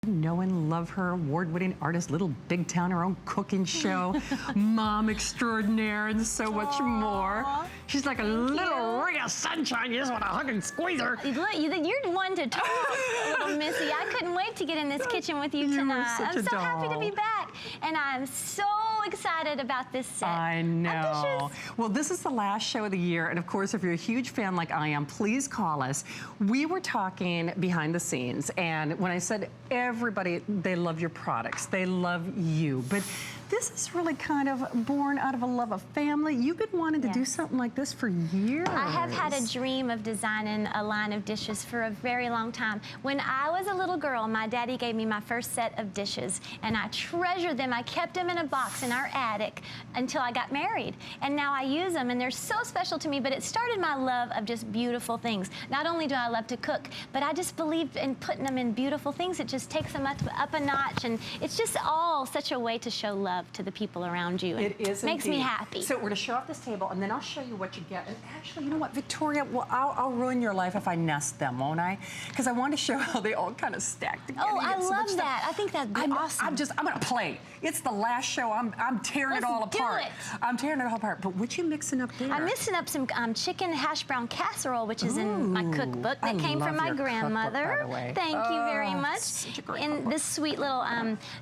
Know and love her, award-winning artist, Little Big Town, her own cooking show, mom extraordinaire, and so much more. She's like a little ray of sunshine. You just want to hug and squeeze her. Look, you're one to talk, little Missy. I couldn't wait to get in this kitchen with you tonight. I'm so happy to be back, and I'm so excited about this set. I know. Well, this is the last show of the year, and of course, if you're a huge fan like I am, please call us. We were talking behind the scenes, and when I said everybody, they love your products, they love you, but this is really kind of born out of a love of family. You've been wanting to do something like this for years. I have had a dream of designing a line of dishes for a very long time. When I was a little girl, my daddy gave me my first set of dishes, and I treasured them. I kept them in a box in our attic until I got married, and now I use them, and they're so special to me. But it started my love of just beautiful things. Not only do I love to cook, but I just believe in putting them in beautiful things. It just takes them up a notch, and it's just all such a way to show love to the people around you. It is makes me happy. So we're going to show off this table, and then I'll show you what you get. And actually, you know what, Victoria? Well, I'll ruin your life if I nest them, won't I? Because I want to show how they all kind of stack together. Oh, I love that. I think that'd be awesome. I'm going to play. It's the last show. I'm tearing it all apart. I'm tearing it all apart. But what you mixing up there? I'm mixing up some chicken hash brown casserole, which is in my cookbook that came from my grandmother. Cookbook, by the way. Thank you very much. Such a great in cookbook. this sweet little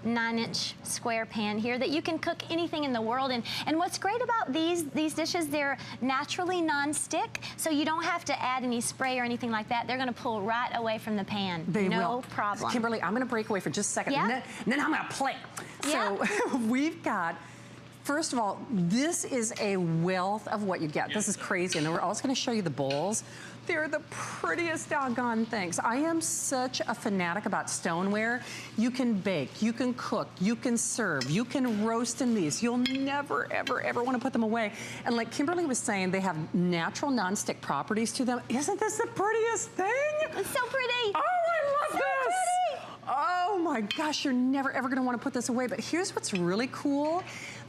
9-inch square pan here that you can cook anything in the world. And what's great about these dishes, they're naturally non-stick, so you don't have to add any spray or anything like that. They're going to pull right away from the pan. No problem. Kimberly, I'm going to break away for just a second, and then I'm going to play. So we've got, first of all, this is a wealth of what you get. This is crazy. And then we're also going to show you the bowls. They're the prettiest doggone things. I am such a fanatic about stoneware. You can bake, you can cook, you can serve, you can roast in these. You'll never, ever, ever want to put them away. And like Kimberly was saying, they have natural nonstick properties to them. Isn't this the prettiest thing? It's so pretty. Oh, I love this. Pretty. Oh my gosh, you're never ever gonna want to put this away. But here's what's really cool.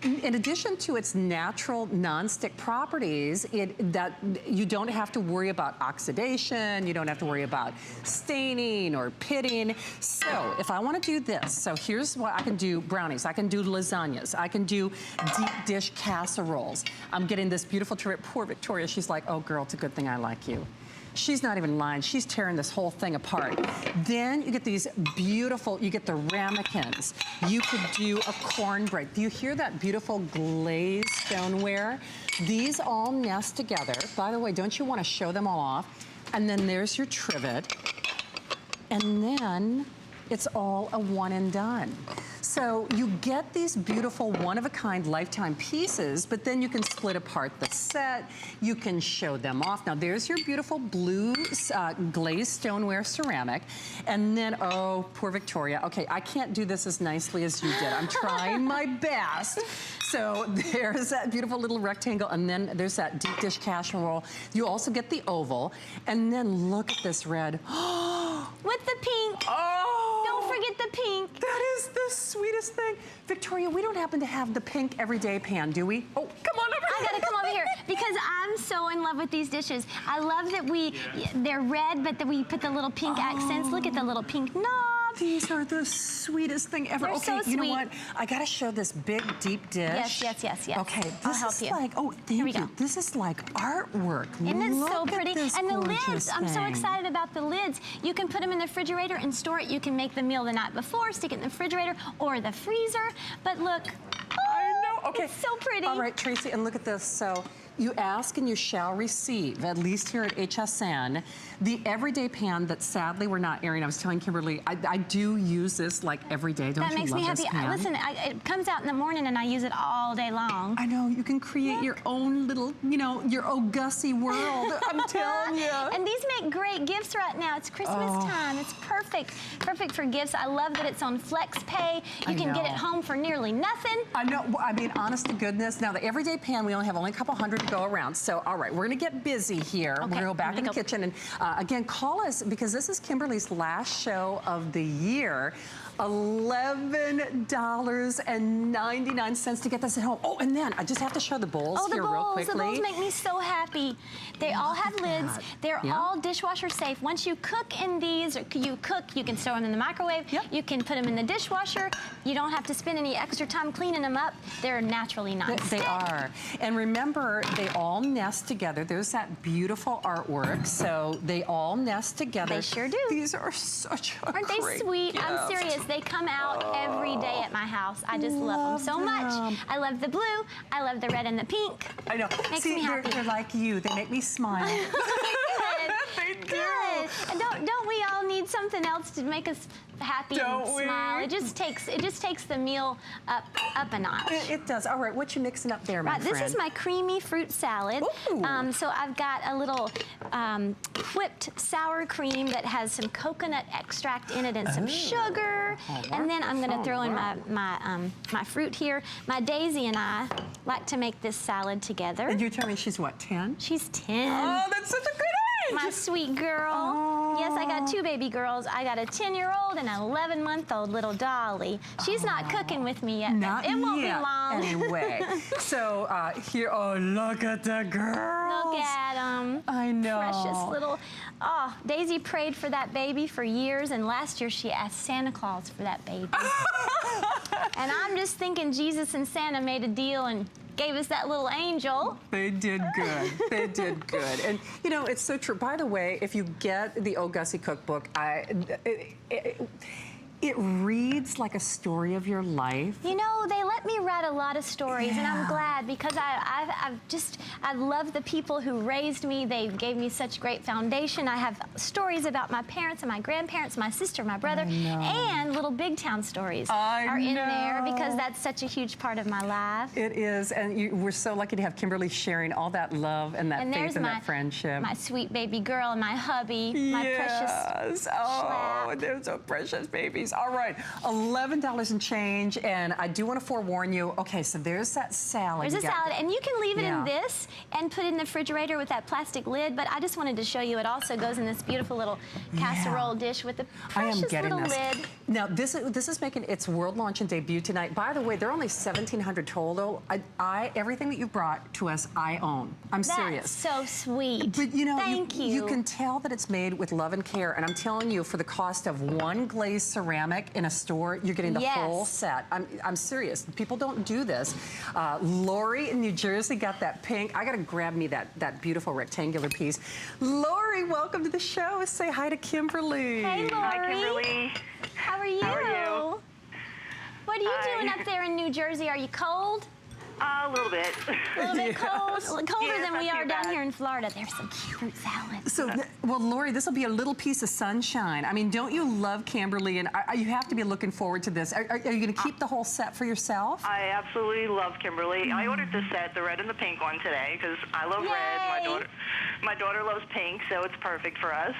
In addition to its natural non-stick properties, that you don't have to worry about oxidation, you don't have to worry about staining or pitting. So if I want to do this, so here's what I can do: brownies, I can do lasagnas, I can do deep dish casseroles. I'm getting this beautiful turret. Poor Victoria, she's like, oh girl, it's a good thing I like you. She's not even lying. She's tearing this whole thing apart. Then you get these beautiful, you get the ramekins. You could do a cornbread. Do you hear that beautiful glazed stoneware? These all nest together. By the way, don't you want to show them all off? And then there's your trivet. And then it's all a one and done. So you get these beautiful one-of-a-kind lifetime pieces, but then you can split apart the set. You can show them off. Now there's your beautiful blue glazed stoneware ceramic. And then, oh, poor Victoria. Okay, I can't do this as nicely as you did. I'm trying my best. So there's that beautiful little rectangle, and then there's that deep dish casserole. You also get the oval. And then look at this red. With the pink. Oh! Don't forget the pink. That is the sweetest thing. Victoria, we don't happen to have the pink everyday pan, do we? Oh, come on over here. I gotta come over here because I'm so in love with these dishes. I love that they're red, but that we put the little pink accents. Look at the little pink knobs. These are the sweetest thing ever. They're okay, so you know sweet. what? I gotta show this big, deep dish. Yes. Okay, I'll help this you. is like, oh, thank you. This is like artwork. Isn't it Look so at pretty? this And the lids, gorgeous I'm so thing. excited about the lids. You can put them in the refrigerator and store it. You can make the meal the night before, stick it in the refrigerator or the freezer. But look, I know. Okay. it's so pretty. All right, Tracy, and look at this. So you ask and you shall receive, at least here at HSN, the everyday pan that sadly we're not airing. I was telling Kimberly, I do use this like every day. Don't That you makes love me this happy. pan? Listen, it comes out in the morning and I use it all day long. I know, you can create your own little, you know, your O'Gussie world. I'm telling you. And these make great gifts right now. It's Christmas time. It's perfect for gifts. I love that it's on Flex Pay. You can get it home for nearly nothing. I know, I mean, honest to goodness. Now, the everyday pan, we only have a couple hundred go around. So, all right, we're gonna get busy here. Okay, We're gonna go back in the kitchen. And again, call us because this is Kimberly's last show of the year. $11.99 to get this at home. Oh, and then I just have to show the bowls here real quickly. The bowls make me so happy. They all have lids. They're all dishwasher safe. Once you cook in these, or you can store them in the microwave. You can put them in the dishwasher. You don't have to spend any extra time cleaning them up. They're naturally non-stick. They are. And remember, they all nest together. There's that beautiful artwork. So they all nest together. They sure do. These are such a Aren't they sweet? gift. I'm serious. They come out every day at my house. I just love them so much. I love the blue. I love the red and the pink. I know. Makes See, me happy. They're like you. They make me smile. They do. Good. And don't we all need something else to make us happy and smile? It just takes the meal up a notch. It does. All right, what you mixing up there, my friend? This is my creamy fruit salad. So I've got a little whipped sour cream that has some coconut extract in it and some sugar. And then I'm going to throw in my fruit here. My Daisy and I like to make this salad together. And you tell me she's what, 10? She's 10. Oh, that's such a good age. My sweet girl. Yes, I got 2 baby girls. I got a 10-year-old and an 11-month-old little Dolly. She's not cooking with me yet. Not it won't yet, be long. Anyway. So here, look at the girls. Look at them. I know. Precious little. Oh, Daisy prayed for that baby for years, and last year she asked Santa Claus for that baby. And I'm just thinking Jesus and Santa made a deal and gave us that little angel. They did good. They did good. And, you know, it's so true. By the way, if you get the Old Gussie cookbook, it reads like a story of your life. You know, they let me write a lot of stories, and I'm glad because I love the people who raised me. They gave me such great foundation. I have stories about my parents and my grandparents, my sister, my brother, and little big town stories are in there because that's such a huge part of my life. It is, and we're so lucky to have Kimberly sharing all that love and that faith and that friendship. My sweet baby girl and my hubby, my precious Schlap. They're so precious babies. All right, $11 and change, and I do want to forewarn you. Okay, so there's that salad. There's a salad, and you can leave it in this and put it in the refrigerator with that plastic lid, but I just wanted to show you it also goes in this beautiful little casserole dish with a precious little lid. Now, this is making its world launch and debut tonight. By the way, they're only $1,700 total. Everything that you brought to us, I own. I'm serious. That's so sweet. But you know, Thank you. You can tell that it's made with love and care, and I'm telling you, for the cost of one glazed ceramic in a store, you're getting the whole set. I'm serious. People don't do this. Lori in New Jersey got that pink. I gotta grab me that beautiful rectangular piece. Lori, welcome to the show. Say hi to Kimberly. Hey, Lori. Hi, Kimberly. How are you? How are you? What are you doing up there in New Jersey? Are you cold? A little bit. A little bit cold? Colder than we not are too down bad. here in Florida. There's some cute salads. So, well, Lori, this will be a little piece of sunshine. I mean, don't you love Kimberly? And you have to be looking forward to this. Are you going to keep the whole set for yourself? I absolutely love Kimberly. I ordered the set, the red and the pink one today, because I love red. My daughter loves pink, so it's perfect for us.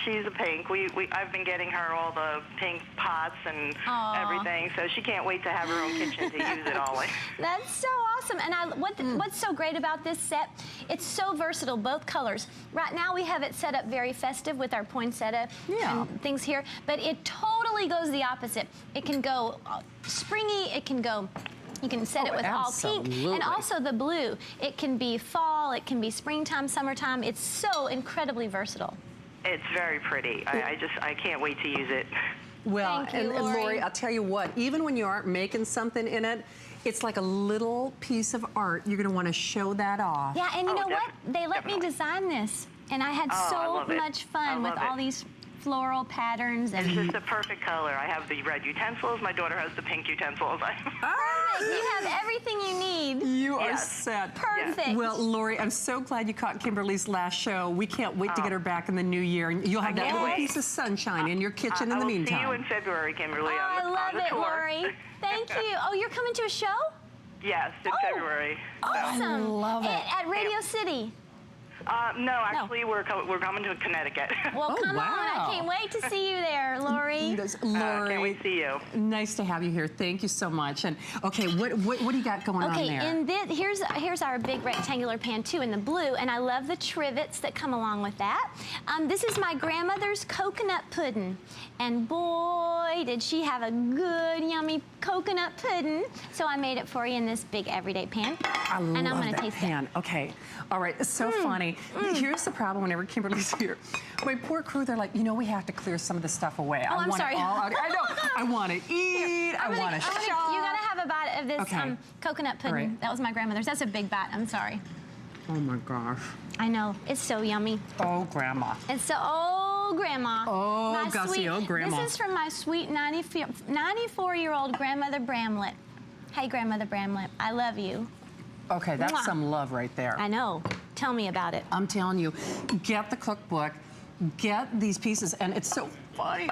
She's a pink. I've been getting her all the pink pots and everything, so she can't wait to have her own kitchen to use it all. That's so awesome. And what's so great about this set, it's so versatile, both colors. Right now we have it set up very festive with our poinsettia and things here, but it totally goes the opposite. It can go springy, it can go, you can set it with all pink, and also the blue. It can be fall, it can be springtime, summertime. It's so incredibly versatile. It's very pretty. I can't wait to use it. Well, Thank you, and Lori, I'll tell you what, even when you aren't making something in it, it's like a little piece of art. You're going to want to show that off. Yeah, and you know what? They let me design this, and I had so much fun with all these floral patterns. And it's just a perfect color. I have the red utensils. My daughter has the pink utensils. You have everything you need. You are set. Perfect. Well, Lori, I'm so glad you caught Kimberly's last show. We can't wait to get her back in the new year. And you'll have that little piece of sunshine in your kitchen in the meantime. I will see you in February, Kimberly. I love it, tour. Lori. Thank you. Oh, you're coming to a show? Yes, in February. Awesome. I love it. At Radio City. No, actually, we're coming to Connecticut. Well, Oh, come on. wow. I can't wait to see you there, Lori. Lori, can't wait to see you. nice to have you here. Thank you so much. And okay, what do you got going on there? Okay, and then here's our big rectangular pan too in the blue, and I love the trivets that come along with that. This is my grandmother's coconut pudding, and boy, did she have a good, yummy coconut pudding. So I made it for you in this big everyday pan. I love and I'm gonna that taste pan. it. Okay, all right, it's so funny. Here's the problem whenever Kimberly's here. My poor crew, they're like, you know, we have to clear some of the stuff away. Oh, I'm want sorry. It all out. I know. I want to eat. I want to shop. You gotta have a bite of this Okay. coconut pudding. Right. That was my grandmother's. That's a big bite. I'm sorry. Oh my gosh. I know. It's so yummy. Oh, Grandma. And so, oh, Grandma. Oh, My Gussie, sweet- oh, Grandma. This is from my sweet 94-year-old grandmother Bramlett. Hey, Grandmother Bramlett, I love you. Okay, that's Mwah. some love right there. I know. Tell me about it. I'm telling you, get the cookbook, get these pieces, and it's so funny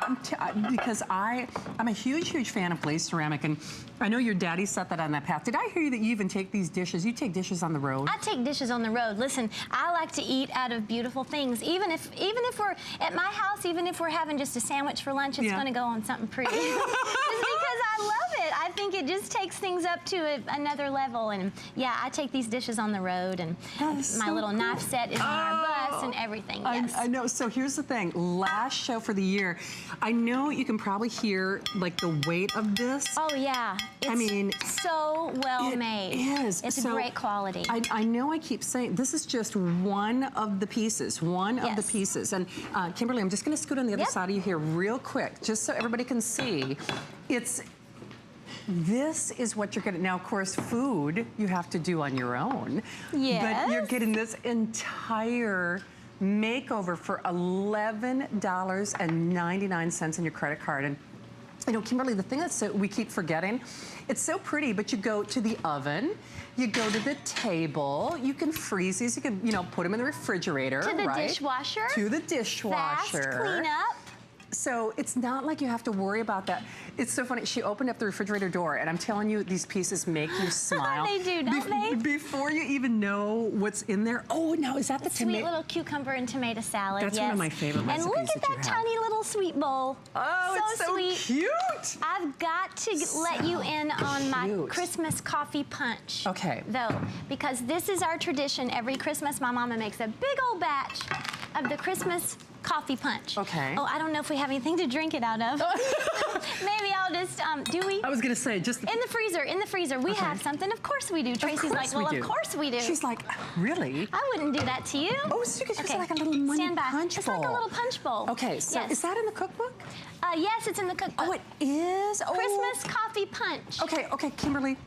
because I'm a huge fan of glazed ceramic, and I know your daddy set that on that path. Did I hear you that you even take these dishes? You take dishes on the road? I take dishes on the road. Listen, I like to eat out of beautiful things. Even if we're at my house, even if we're having just a sandwich for lunch, it's going to go on something pretty. Just because I love it. I think it just takes things up to another level. And yeah, I take these dishes on the road, and my little knife set is on our bus and everything. Yes. I know. So here's the thing. Last show for the year, I know you can probably hear like the weight of this. Oh yeah. It's so well made. It is. It's So, great quality. I know I keep saying this is just one of the pieces, of the Yes. pieces. And Kimberly, I'm just going to scoot on the other Yep. side of you here real quick, just so everybody can see. This is what you're getting. Now, of course, food you have to do on your own. Yes. But you're getting this entire makeover for $11.99 on your credit card. And you know, Kimberly, the thing we keep forgetting, it's so pretty, but you go to the oven, you go to the table, you can freeze these, you can, you know, put them in the refrigerator, To the right? dishwasher. To the dishwasher. Fast cleanup. So it's not like you have to worry about that. It's so funny. She opened up the refrigerator door, and I'm telling you, these pieces make you smile. They do, don't they? Before you even know what's in there. Oh, now is that the Sweet little cucumber and tomato salad. That's yes. one of my favorite recipes And look at that you that have. tiny little sweet bowl. Oh, it's so sweet. cute. I've got to let you in on my cute. Christmas coffee punch. Okay. Though, because this is our tradition. Every Christmas, my mama makes a big old batch of the Christmas coffee punch. Okay. Oh, I don't know if we have anything to drink it out of. Maybe I'll just, do we? I was going to say, just... In the freezer, we have something. Of course we do. Tracy's like, well, of course we do. She's like, really? I wouldn't do that to you. Oh, so you get like a little money Stand by. punch It's bowl. like a little punch bowl. Okay, so yes. is that in the cookbook? Yes, it's in the cookbook. Oh, it is? Oh. Christmas coffee punch. Okay, Kimberly.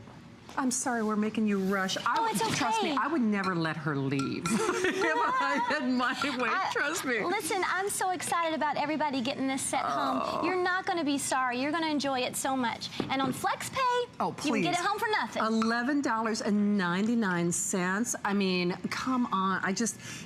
I'm sorry we're making you rush. It's okay. Trust me, I would never let her leave if I had my way. Trust me. Listen, I'm so excited about everybody getting this set home. You're not going to be sorry. You're going to enjoy it so much. And on FlexPay, Oh, please. you can get it home for nothing. $11.99. I mean, come on.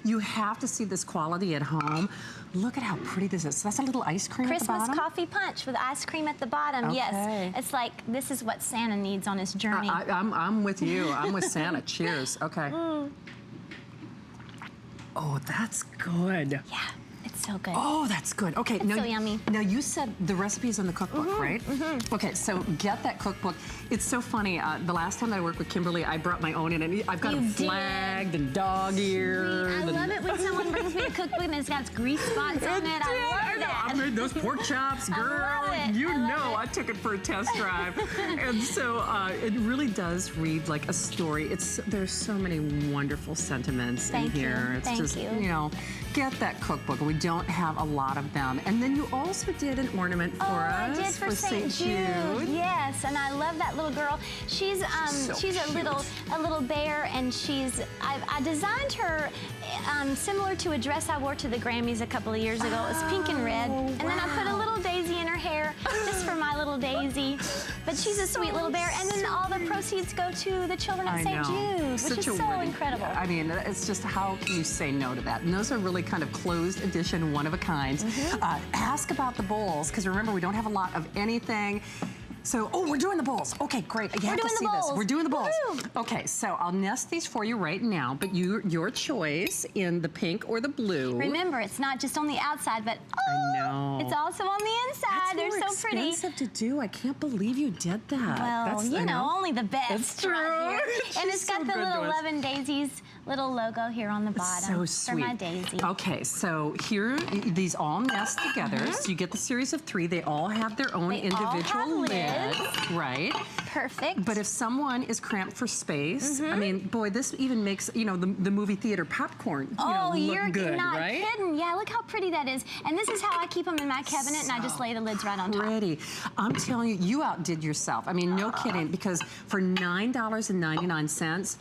You have to see this quality at home. Look at how pretty this is. So that's a little ice cream at the Christmas bottom? coffee punch with ice cream at the bottom. Okay. Yes, it's like this is what Santa needs on his journey. I'm with you. I'm with Santa. Cheers. Okay. Oh, that's good. Yeah, it's so good. Oh, that's good. Okay, It's so yummy. Now you said the recipe is in the cookbook, right? Okay, so get that cookbook. It's so funny. The last time that I worked with Kimberly, I brought my own in, and I've got You them did. flagged and dog-eared. I love it when someone brings me a cookbook and it's got grease spots on it. I love that. I made those pork chops, girl. love it. You I love know, it. I took it for a test drive, and so it really does read like a story. There's so many wonderful sentiments in Thank you. here. It's Thank just you. know, get that cookbook. We don't have a lot of them. And then you also did an ornament for us. I did for St. Jude. Yes, and I love that little girl. She's so she's a little bear, and I designed her similar to a dress I wore to the Grammys a couple of years ago. It was pink and red, and then I put a little daisy in her hair just for my little Daisy. But she's a sweet little bear, and then all the proceeds go to the children at St. Jude, which is so incredible. I mean, it's just how can you say no to that? And those are really kind of closed edition, one of a kind. Ask about the bowls, because remember, we don't have a lot of anything. So, oh, we're doing the bowls. Okay, great. You have to see this. We're doing the bowls. Okay, so I'll nest these for you right now, but your choice in the pink or the blue. Remember, it's not just on the outside, but I know. It's also on the inside. They're so pretty. That's expensive to do. I can't believe you did that. Well, you know, only the best. That's true. Right here. And it's got the little 11 daisies little logo here on the bottom. So sweet. For my daisy. Okay, so here, these all nest together. So you get the series of 3. They all have their own individual lids. Right. Perfect. But if someone is cramped for space, I mean, boy, this even makes, you know, the movie theater popcorn, look you're good, not right? kidding. Yeah, look how pretty that is. And this is how I keep them in my cabinet, and I just lay the lids right on top. Pretty. I'm telling you, you outdid yourself. I mean, no kidding, because for $9.99,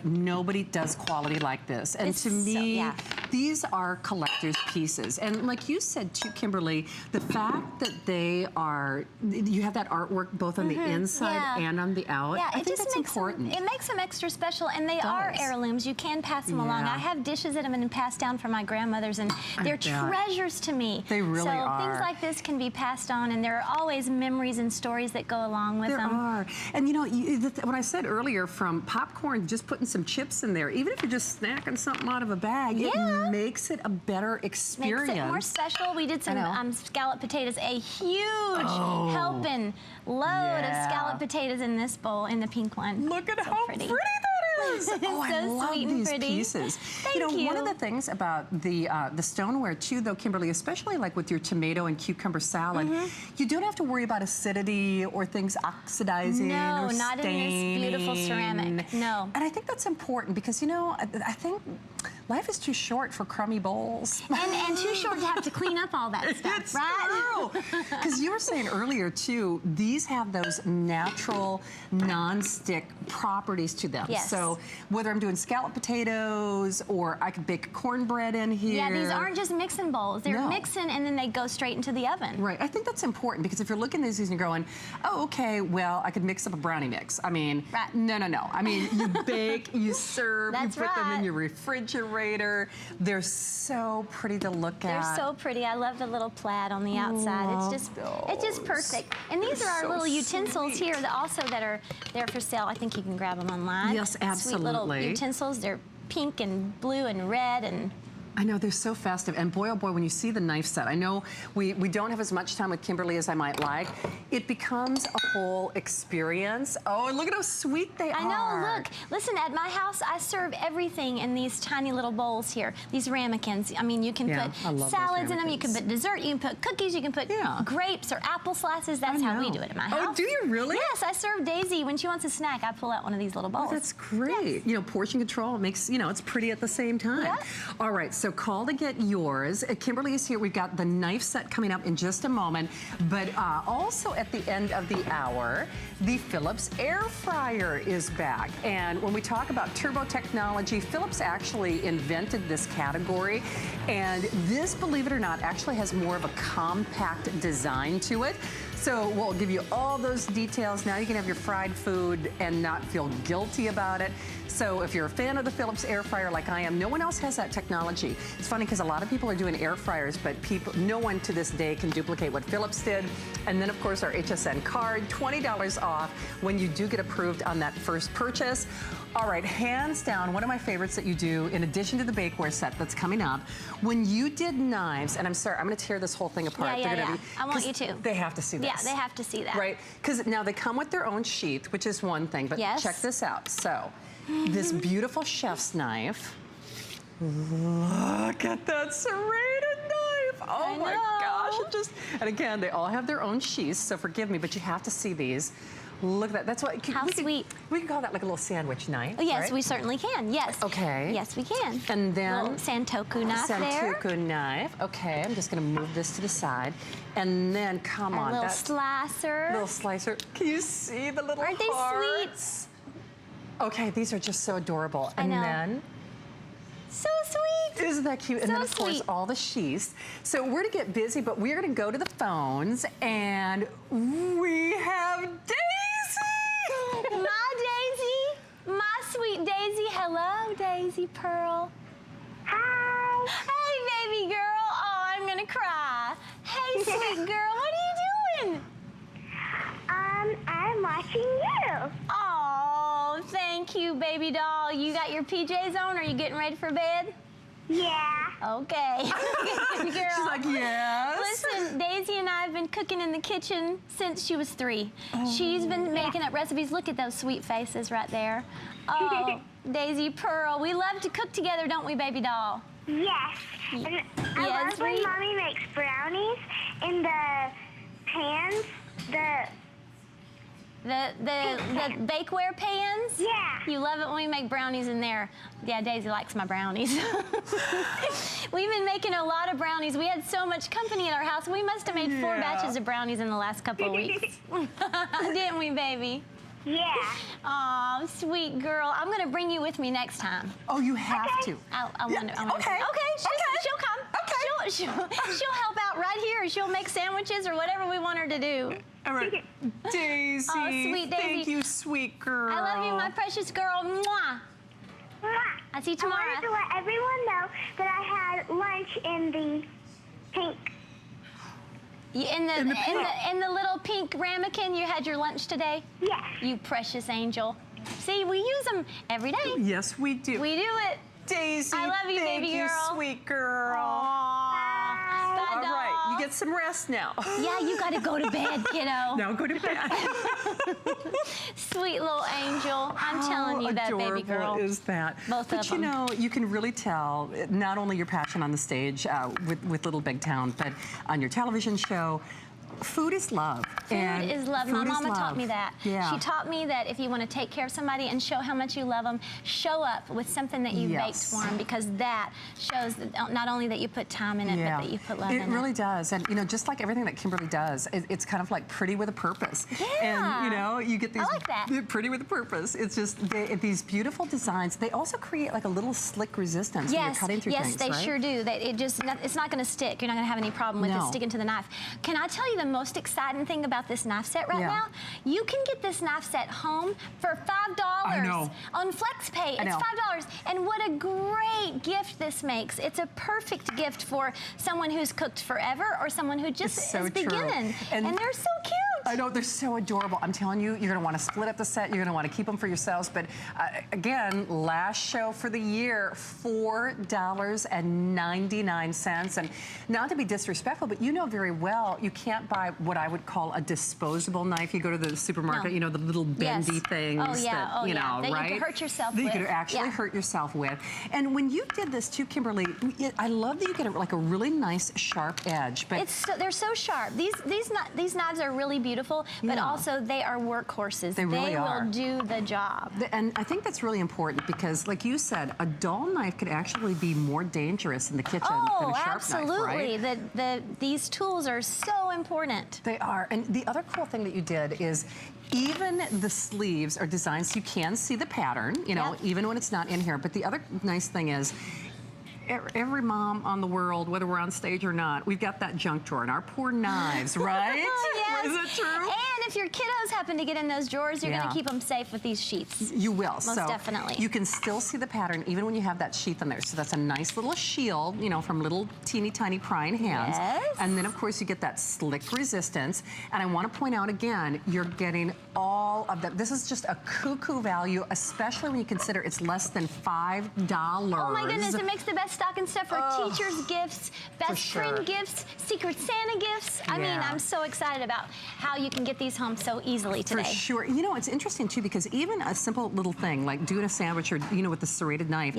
nobody does quality like this. And to me, these are collector's pieces. And like you said too, Kimberly, the fact that they are, you have that artwork both on the inside and on the out. Yeah, I think that's important. It makes them extra special, and they are heirlooms. You can pass them along. I have dishes that have been passed down from my grandmothers, and they're treasures to me. They really are. So things like this can be passed on, and there are always memories and stories that go along with them. There are. And you know, when I said earlier, from popcorn, just putting some chips in there, even if you're just snacking something out of a bag, it makes it a better experience. Makes it more special. We did some scalloped potatoes, a huge helping load of scalloped potatoes in this bowl, in the pink one. Look at how pretty that is. Oh, I love these pieces. Thank you. One of the things about the stoneware too, though, Kimberly, especially like with your tomato and cucumber salad, you don't have to worry about acidity or things oxidizing or staining. Not in this beautiful ceramic. No. And I think that's important because, you know, I think life is too short for crummy bowls. And too short to have to clean up all that stuff, it's right? True. Because you were saying earlier, too, these have those natural non-stick properties to them. Yes. So whether I'm doing scalloped potatoes or I could bake cornbread in here. Yeah, these aren't just mixing bowls. They're mixing and then they go straight into the oven. Right. I think that's important because if you're looking at these and you're going, oh, okay, well, I could mix up a brownie mix. I mean, no. I mean, you bake, you serve, you put them in your refrigerator. They're so pretty to look at. They're so pretty. I love the little plaid on the outside. It's just perfect. And these are our little utensils here that are there for sale. I think you can grab them online. Yes, absolutely. Sweet little utensils. They're pink and blue and red and I know, they're so festive. And boy, oh boy, when you see the knife set, I know we don't have as much time with Kimberly as I might like. It becomes a whole experience. Oh, and look at how sweet they are. I know, look. Listen, at my house, I serve everything in these tiny little bowls here, these ramekins. I mean, you can put salads in them, you can put dessert, you can put cookies, you can put grapes or apple slices. That's how we do it at my house. Oh, do you really? Yes, I serve Daisy. When she wants a snack, I pull out one of these little bowls. Oh, that's great. Yes. You know, portion control makes, you know, it's pretty at the same time. Yeah. All right, so call to get yours. Kimberly is here. We've got the knife set coming up in just a moment, but also at the end of the hour, the Philips air fryer is back. And when we talk about turbo technology, Philips actually invented this category. And this, believe it or not, actually has more of a compact design to it. So we'll give you all those details. Now you can have your fried food and not feel guilty about it. So if you're a fan of the Philips air fryer like I am, no one else has that technology. It's funny because a lot of people are doing air fryers, but no one to this day can duplicate what Philips did. And then of course our HSN card, $20 off when you do get approved on that first purchase. All right, hands down, one of my favorites that you do, in addition to the bakeware set that's coming up, when you did knives, and I'm sorry, I'm gonna tear this whole thing apart. Yeah. I want you to. They have to see this. Yeah, they have to see that. Right, because now they come with their own sheath, which is one thing, but check this out. So, this beautiful chef's knife. Look at that serrated knife. Oh my gosh, and again, they all have their own sheaths, so forgive me, but you have to see these. Look at that. That's what. How sweet. We can call that like a little sandwich knife. Oh, yes, right? we certainly can. Yes. Okay. Yes, we can. And then little Santoku knife there. Santoku knife. Okay, I'm just going to move this to the side. And then, come on. Little slicer. Little slicer. Can you see the little Aren't they sweet? Okay, these are just so adorable. I know. And then. So sweet. Isn't that cute? And then, of course, all the sheaths. So we're going to get busy, but we're going to go to the phones, and we have Daisy! My Daisy, my sweet Daisy. Hello, Daisy Pearl. Hi. Hey, baby girl. Oh, I'm going to cry. Hey, sweet girl, what are you doing? you, baby doll? You got your PJs on? Are you getting ready for bed? Yeah. Okay. Good girl. She's like, yes. Listen, Daisy and I have been cooking in the kitchen since she was 3. She's been making up recipes. Look at those sweet faces right there. Oh, Daisy Pearl, we love to cook together, don't we, baby doll? Yes. And I love when Mommy makes brownies in the pans, the bakeware pans? Yeah. You love it when we make brownies in there. Yeah, Daisy likes my brownies. We've been making a lot of brownies. We had so much company at our house. We must have made 4 batches of brownies in the last couple of weeks. Didn't we, baby? Yeah. Oh, sweet girl. I'm going to bring you with me next time. Oh, you have to. Okay. Okay. She'll come. Okay. She'll help out right here. She'll make sandwiches or whatever we want her to do. All right. Daisy. Oh, sweet Daisy. Thank you, sweet girl. I love you, my precious girl. Mwah. I'll see you tomorrow. I wanted to let everyone know that I had lunch in the pink. In the little pink ramekin, you had your lunch today? Yes. You precious angel. See, we use them every day. Yes, we do. We do it. Daisy, I love you, thank baby you, girl. sweet girl. Aww. Bye, All doll. right, you get some rest now. Yeah, you got to go to bed, kiddo. Now go to bed. Sweet little angel. I'm telling you that, baby girl. How adorable is that? Both but of you them. know, you can really tell not only your passion on the stage with Little Big Town, but on your television show. Food is love. Food is love. My mama taught me that. Yeah. She taught me that if you want to take care of somebody and show how much you love them, show up with something that you baked for them, because that shows that not only that you put time in it, but that you put love in it. It really does. And, you know, just like everything that Kimberly does, it's kind of like pretty with a purpose. Yeah. And, you know, you get these I like that. pretty with a purpose. It's just these beautiful designs. They also create like a little slick resistance when you're cutting through things, they sure do. It's not going to stick. You're not going to have any problem with it sticking to the knife. Can I tell you the most exciting thing about this knife set right now? You can get this knife set home for $5 on FlexPay. It's $5. And what a great gift this makes. It's a perfect gift for someone who's cooked forever or someone who just is beginning. And they're so cute. I know, they're so adorable. I'm telling you, you're going to want to split up the set. You're going to want to keep them for yourselves. But again, last show for the year, $4.99. And not to be disrespectful, but you know very well you can't buy what I would call a disposable knife. You go to the supermarket, you know, the little bendy things that, you know, that right? you could hurt yourself that with. you could actually hurt yourself with. And when you did this too, Kimberly, I love that you get like a really nice sharp edge. But they're so sharp. These knives are really beautiful, but also they are workhorses. They really will do the job. And I think that's really important because, like you said, a dull knife could actually be more dangerous in the kitchen than a sharp knife, right? These tools are so important. They are. And the other cool thing that you did is even the sleeves are designed so you can see the pattern, you know, even when it's not in here. But the other nice thing is every mom on the world, whether we're on stage or not, we've got that junk drawer and our poor knives, right? Yes. Is that true? And if your kiddos happen to get in those drawers, you're going to keep them safe with these sheaths. You will. Most definitely. You can still see the pattern even when you have that sheath in there. So that's a nice little shield, you know, from little teeny tiny prying hands. Yes. And then, of course, you get that slick resistance. And I want to point out again, you're getting all of that. This is just a cuckoo value, especially when you consider it's less than $5. Oh my goodness, it makes the best stocking stuff for teachers' gifts, best friend gifts, Secret Santa gifts. I mean, I'm so excited about how you can get these home so easily today. For sure. You know, it's interesting too because even a simple little thing like doing a sandwich or, you know, with the serrated knife,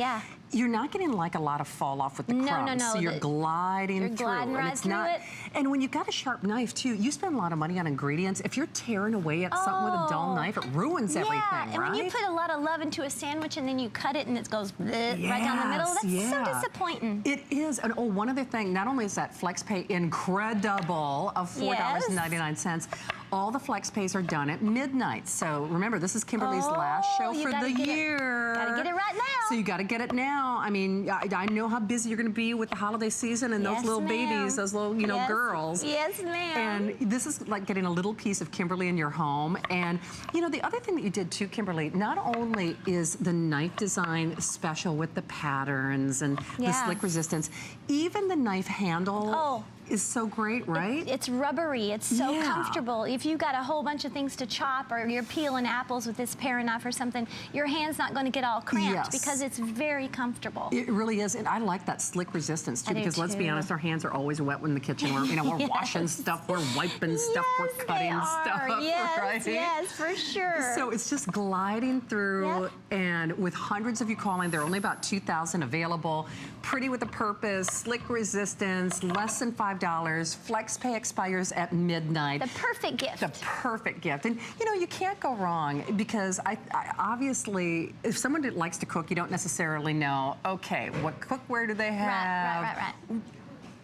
you're not getting like a lot of fall off with the crumbs. No. So you're gliding through. Right through it. And when you've got a sharp knife too, you spend a lot of money on ingredients. If you're tearing away at something with a dull knife, it ruins everything, right? And when you put a lot of love into a sandwich and then you cut it and it goes right down the middle, that's so disappointing. It is. And one other thing, not only is that FlexPay incredible of $4.99, all the FlexPays are done at midnight. So remember, this is Kimberly's last show for the year. Gotta get it right now. So you gotta get it now. I mean, I know how busy you're gonna be with the holiday season and those little babies, those little, you know, girls. Yes, ma'am. And this is like getting a little piece of Kimberly in your home. And, you know, the other thing that you did too, Kimberly, not only is the knife design special with the patterns and the slick resistance, even the knife handle is so great, right? It's rubbery. It's so comfortable. If you've got a whole bunch of things to chop, or you're peeling apples with this paring knife or something, your hand's not going to get all cramped because it's very comfortable. It really is, and I like that slick resistance too, because let's be honest, our hands are always wet in the kitchen. We're, we're washing stuff, we're wiping stuff, we're cutting stuff. Yes, yes, for sure. So it's just gliding through, and with hundreds of you calling, there are only about 2,000 available. Pretty with a purpose, slick resistance, less than $5. Flex pay expires at midnight. The perfect gift. The perfect gift. And you can't go wrong, because I obviously, if someone that likes to cook, you don't necessarily know, okay, what cookware do they have? Right.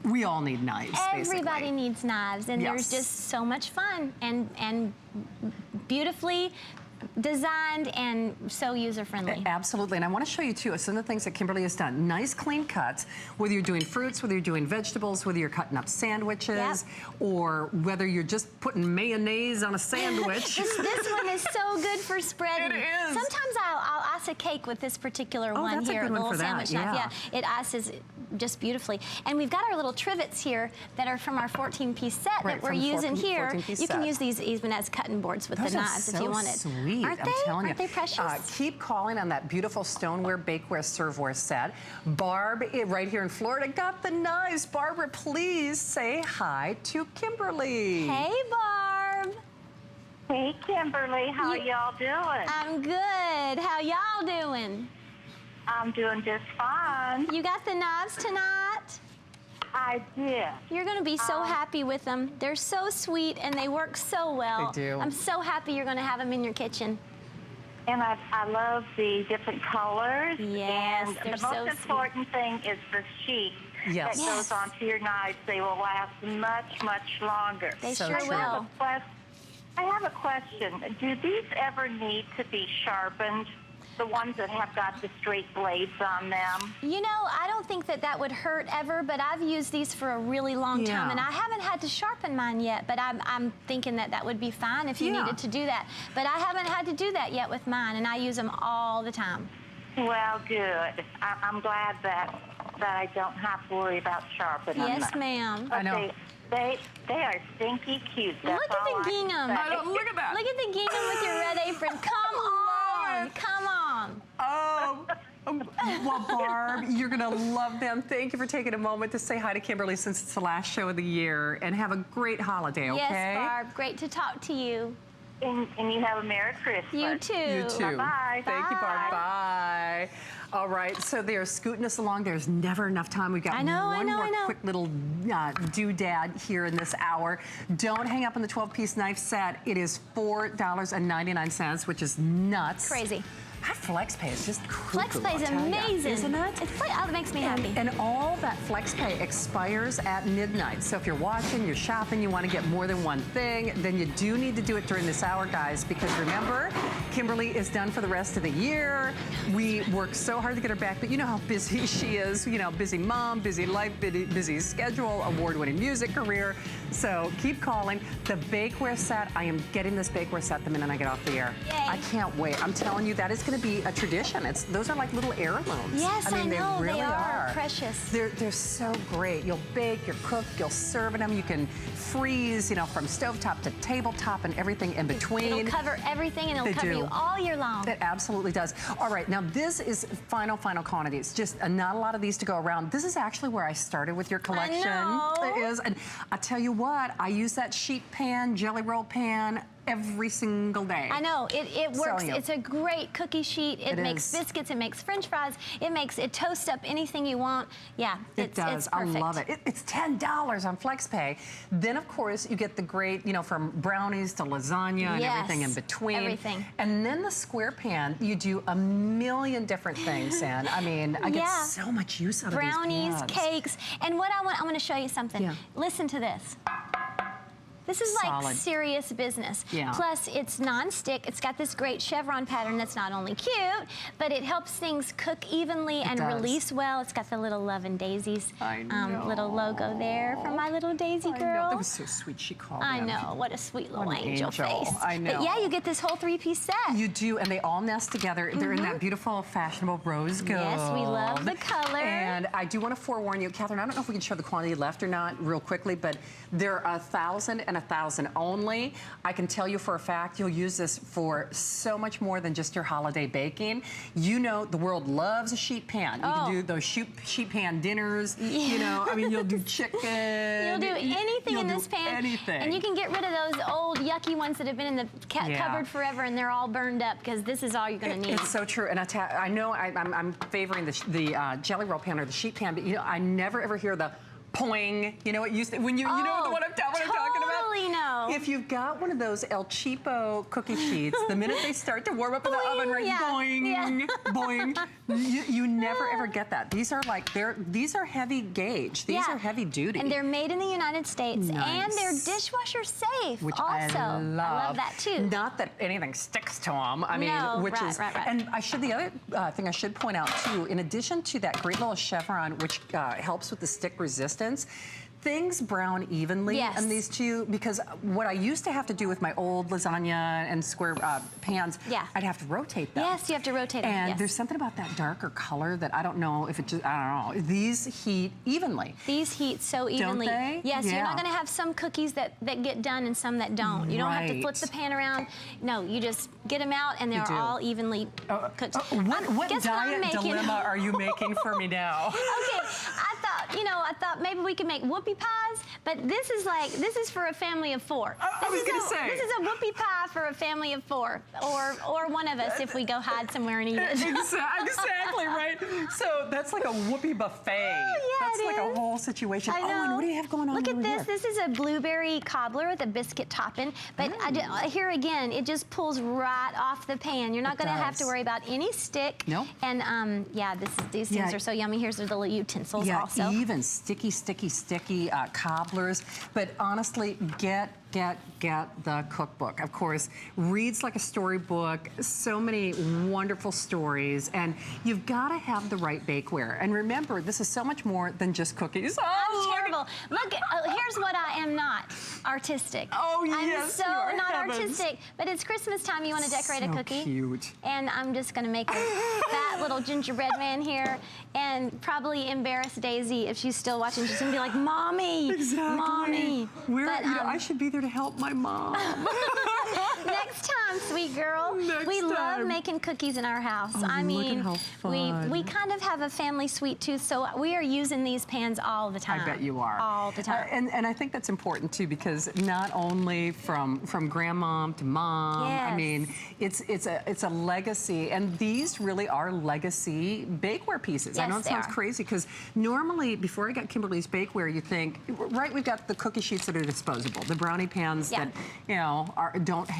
We all need knives, Everybody basically. needs knives, and there's just so much fun and beautifully designed and so user-friendly. Absolutely, and I want to show you too some of the things that Kimberly has done. Nice clean cuts, whether you're doing fruits, whether you're doing vegetables, whether you're cutting up sandwiches, or whether you're just putting mayonnaise on a sandwich. This one is so good for spreading. It is. Sometimes I'll ice a cake with this particular one that's here, a good one little for sandwich that. knife. Yeah, it ices just beautifully. And we've got our little trivets here that are from our 14-piece set that we're using here. You can use these even as cutting boards with the knives if you wanted. Sweet. Aren't they? I'm telling you. Aren't they precious? Keep calling on that beautiful stoneware, bakeware, serveware set. Barb, right here in Florida, got the knives. Barbara, please say hi to Kimberly. Hey, Barb. Hey, Kimberly. How y'all doing? I'm good. How y'all doing? I'm doing just fine. You got the knives tonight? I did. You're going to be so happy with them. They're so sweet and they work so well. They do. I'm so happy you're going to have them in your kitchen. And I love the different colors. Yes, and the most important thing is the sheet that goes onto your knives. They will last much, much longer. They sure will. I have a question. Do these ever need to be sharpened? The ones that have got the straight blades on them? I don't think that would hurt ever, but I've used these for a really long time, and I haven't had to sharpen mine yet, but I'm thinking that would be fine if you needed to do that. But I haven't had to do that yet with mine, and I use them all the time. Well, good. I'm glad that I don't have to worry about sharpening them. Yes, ma'am. I know. They are stinky cute. That's Look at the gingham. Look at that. Look at the gingham with your red apron. Come on. Come on. Oh, well, Barb, you're going to love them. Thank you for taking a moment to say hi to Kimberly since it's the last show of the year, and have a great holiday, okay? Yes, Barb. Great to talk to you. And you have a Merry Christmas. You too. You too. Bye-bye. Thank you, Barb. Bye. All right, so they're scooting us along. There's never enough time. We've got one more quick little doodad here in this hour. Don't hang up on the 12-piece knife set. It is $4.99, which is nuts. Crazy. That FlexPay is just cuckoo, FlexPay is amazing, isn't it? It makes me happy. And all that FlexPay expires at midnight. So if you're watching, you're shopping, you want to get more than one thing, then you do need to do it during this hour, guys, because remember, Kimberly is done for the rest of the year. We work so hard to get her back, but you know how busy she is. Busy mom, busy life, busy schedule, award-winning music career. So keep calling. The bakeware set, I am getting this bakeware set the minute I get off the air. Yay. I can't wait. I'm telling you, that is going to be a tradition. Those are like little heirlooms. Yes, I know. They really are precious. They're so great. You'll bake, you'll cook, you'll serve in them. You can freeze, from stovetop to tabletop and everything in between. It'll cover everything, and it'll cover you all year long. It absolutely does. All right, now this is final quantities. Just not a lot of these to go around. This is actually where I started with your collection. I know. It is, and I tell you what, I use that sheet pan, jelly roll pan, every single day. I know, it works. It's a great cookie sheet. It makes biscuits, it makes French fries, it toasts up anything you want. Yeah, it does. It's perfect. I love it. It's $10 on FlexPay. Then of course you get the great, from brownies to lasagna and everything in between. Everything. And then the square pan, you do a million different things in. I get so much use out of these pans. Brownies, cakes, and what I want to show you something. Yeah. Listen to this. This is Solid. like serious business. Yeah. Plus, it's non-stick. It's got this great chevron pattern that's not only cute, but it helps things cook evenly and release well. It's got the little Love and Daisies little logo there from my little Daisy girl. I know. That was so sweet. She called I them. know. What a sweet little What an angel face. I know. But yeah, you get this whole 3-piece set. You do, and they all nest together. They're in that beautiful, fashionable rose gold. Yes, we love the color. And I do want to forewarn you, Catherine, I don't know if we can show the quantity left or not real quickly, but there are 1,000 and 1,000 only. I can tell you for a fact you'll use this for so much more than just your holiday baking. You know the world loves a sheet pan. You can do those sheet pan dinners. You know, I mean, you'll do chicken. You'll do anything in this pan. Anything. And you can get rid of those old yucky ones that have been in the cupboard forever and they're all burned up because this is all you're going to need. It's so true. And I know I'm favoring the jelly roll pan or the sheet pan, but you know, I never ever hear the poing. You know what you when you know what I'm talking about? Totally know. If you've got one of those El Cheapo cookie sheets, the minute they start to warm up in the oven, right? Boing, boing. You never ever get that. These are like these are heavy gauge. These are heavy duty. And they're made in the United States and they're dishwasher safe. Which also, I love that too. Not that anything sticks to them. I mean, which is and the other thing I should point out too, in addition to that great little chevron, which helps with the stick resistance. Things brown evenly in these two, because what I used to have to do with my old lasagna and square pans, I'd have to rotate them. Yes, you have to rotate them. And there's something about that darker color that I don't know if it just, I don't know. These heat evenly. These heat so evenly. Don't they? Yes, you're not going to have some cookies that get done and some that don't. You don't have to flip the pan around. No, you just get them out and they're all evenly cooked. What diet dilemma are you making for me now? Okay, I thought maybe we could make whoopie pies, but this is for a family of 4. I was going to say. This is a whoopie pie for a family of 4, or one of us if we go hide somewhere and eat it. Exactly, right? So that's like a whoopie buffet. That's like a whole situation. I know. Oh, and what do you have going on Look at over this. here? This is a blueberry cobbler with a biscuit topping, but here again, it just pulls right off the pan. You're not going to have to worry about any stick. Nope. And these things are so yummy. Here's the little utensils also. Even sticky cobblers. But honestly, get the cookbook. Of course, reads like a storybook, so many wonderful stories, and you've got to have the right bakeware. And remember, this is so much more than just cookies. I'm terrible. Look, here's what I am not. Artistic. Oh, yes, I'm so not artistic, but it's Christmas time. You want to decorate a cookie? Cute. And I'm just going to make a fat little gingerbread man here and probably embarrass Daisy if she's still watching. She's going to be like, Mommy, Mommy. I should be there to help my mom. Next time, sweet girl. We love making cookies in our house. Oh, I mean, look at how fun. we kind of have a family sweet tooth, so we are using these pans all the time. I bet you are. All the time. And I think that's important too, because not only from grandmom to mom, I mean, it's a legacy, and these really are legacy bakeware pieces. Yes, I know it sounds crazy, because normally before I got Kimberly's Bakeware, you think, right, we've got the cookie sheets that are disposable, the brownie pans that don't